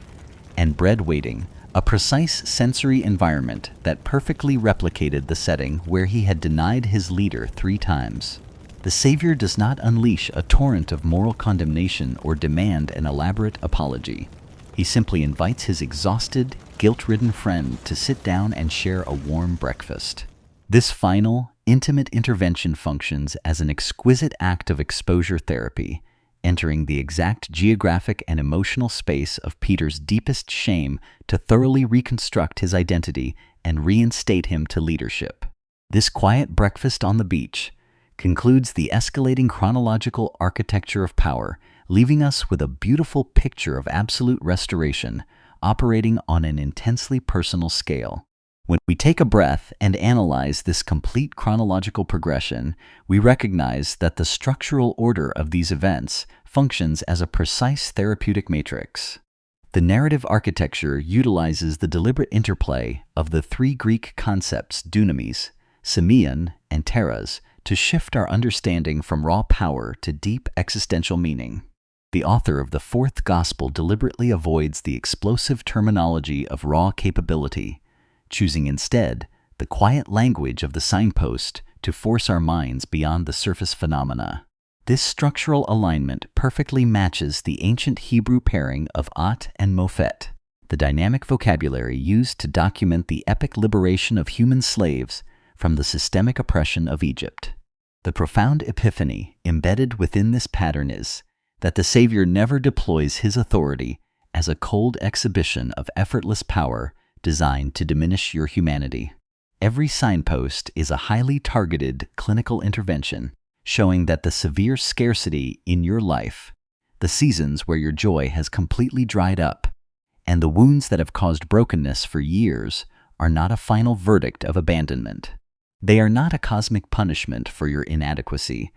and bread waiting, a precise sensory environment that perfectly replicated the setting where he had denied his leader 3 times. The Savior does not unleash a torrent of moral condemnation or demand an elaborate apology. He simply invites his exhausted, guilt-ridden friend to sit down and share a warm breakfast. This final, intimate intervention functions as an exquisite act of exposure therapy, entering the exact geographic and emotional space of Peter's deepest shame to thoroughly reconstruct his identity and reinstate him to leadership. This quiet breakfast on the beach concludes the escalating chronological architecture of power, leaving us with a beautiful picture of absolute restoration operating on an intensely personal scale. When we take a breath and analyze this complete chronological progression, we recognize that the structural order of these events functions as a precise therapeutic matrix. The narrative architecture utilizes the deliberate interplay of the three Greek concepts dunamis, semeion, and teras to shift our understanding from raw power to deep existential meaning. The author of the fourth gospel deliberately avoids the explosive terminology of raw capability, choosing instead the quiet language of the signpost to force our minds beyond the surface phenomena. This structural alignment perfectly matches the ancient Hebrew pairing of at and mofet, the dynamic vocabulary used to document the epic liberation of human slaves from the systemic oppression of Egypt. The profound epiphany embedded within this pattern is that the Savior never deploys his authority as a cold exhibition of effortless power designed to diminish your humanity. Every signpost is a highly targeted clinical intervention, showing that the severe scarcity in your life, the seasons where your joy has completely dried up, and the wounds that have caused brokenness for years are not a final verdict of abandonment. They are not a cosmic punishment for your inadequacy,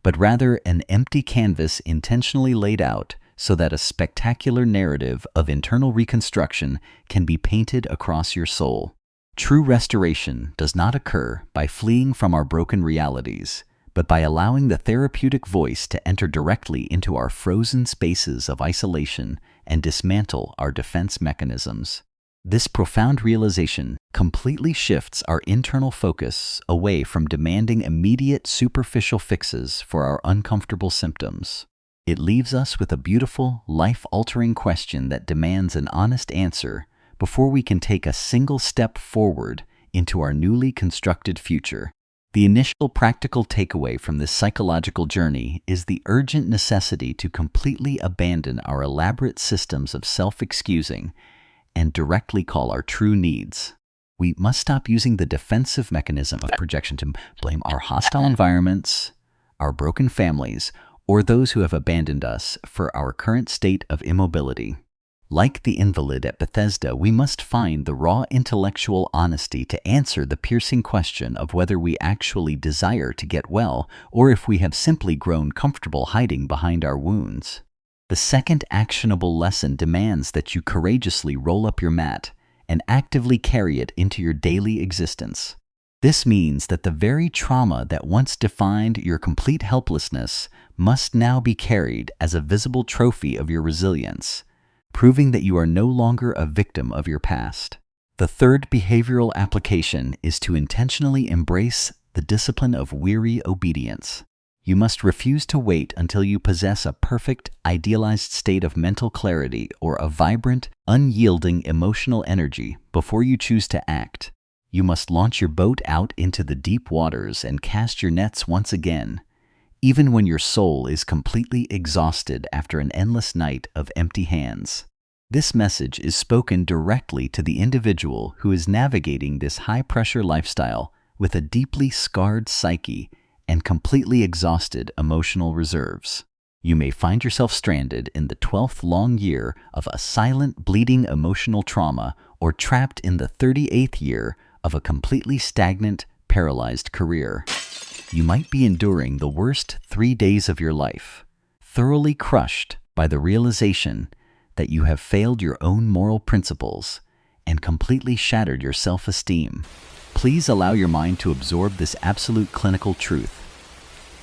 but rather an empty canvas intentionally laid out so that a spectacular narrative of internal reconstruction can be painted across your soul. True restoration does not occur by fleeing from our broken realities, but by allowing the therapeutic voice to enter directly into our frozen spaces of isolation and dismantle our defense mechanisms. This profound realization completely shifts our internal focus away from demanding immediate superficial fixes for our uncomfortable symptoms. It leaves us with a beautiful, life-altering question that demands an honest answer before we can take a single step forward into our newly constructed future. The initial practical takeaway from this psychological journey is the urgent necessity to completely abandon our elaborate systems of self-excusing and directly call our true needs. We must stop using the defensive mechanism of projection to blame our hostile environments, our broken families, or those who have abandoned us for our current state of immobility. Like the invalid at Bethesda, we must find the raw intellectual honesty to answer the piercing question of whether we actually desire to get well or if we have simply grown comfortable hiding behind our wounds. The second actionable lesson demands that you courageously roll up your mat and actively carry it into your daily existence. This means that the very trauma that once defined your complete helplessness must now be carried as a visible trophy of your resilience, proving that you are no longer a victim of your past. The third behavioral application is to intentionally embrace the discipline of weary obedience. You must refuse to wait until you possess a perfect, idealized state of mental clarity or a vibrant, unyielding emotional energy before you choose to act. You must launch your boat out into the deep waters and cast your nets once again, even when your soul is completely exhausted after an endless night of empty hands. This message is spoken directly to the individual who is navigating this high-pressure lifestyle with a deeply scarred psyche and completely exhausted emotional reserves. You may find yourself stranded in the 12th long year of a silent, bleeding emotional trauma or trapped in the 38th year of a completely stagnant, paralyzed career. You might be enduring the worst 3 days of your life, thoroughly crushed by the realization that you have failed your own moral principles and completely shattered your self-esteem. Please allow your mind to absorb this absolute clinical truth.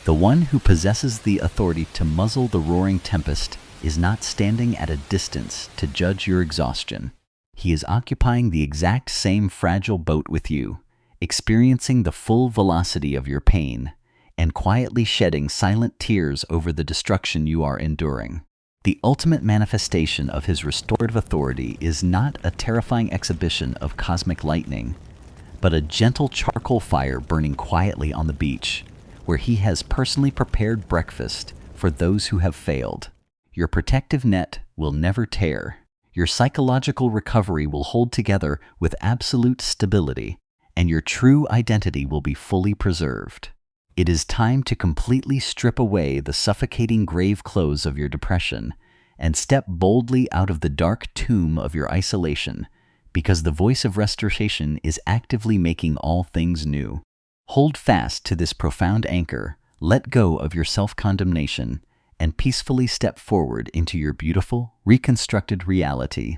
The one who possesses the authority to muzzle the roaring tempest is not standing at a distance to judge your exhaustion. He is occupying the exact same fragile boat with you, experiencing the full velocity of your pain, and quietly shedding silent tears over the destruction you are enduring. The ultimate manifestation of his restorative authority is not a terrifying exhibition of cosmic lightning, but a gentle charcoal fire burning quietly on the beach, where he has personally prepared breakfast for those who have failed. Your protective net will never tear. Your psychological recovery will hold together with absolute stability, and your true identity will be fully preserved. It is time to completely strip away the suffocating grave clothes of your depression and step boldly out of the dark tomb of your isolation because the voice of restoration is actively making all things new. Hold fast to this profound anchor, let go of your self-condemnation, and peacefully step forward into your beautiful, reconstructed reality.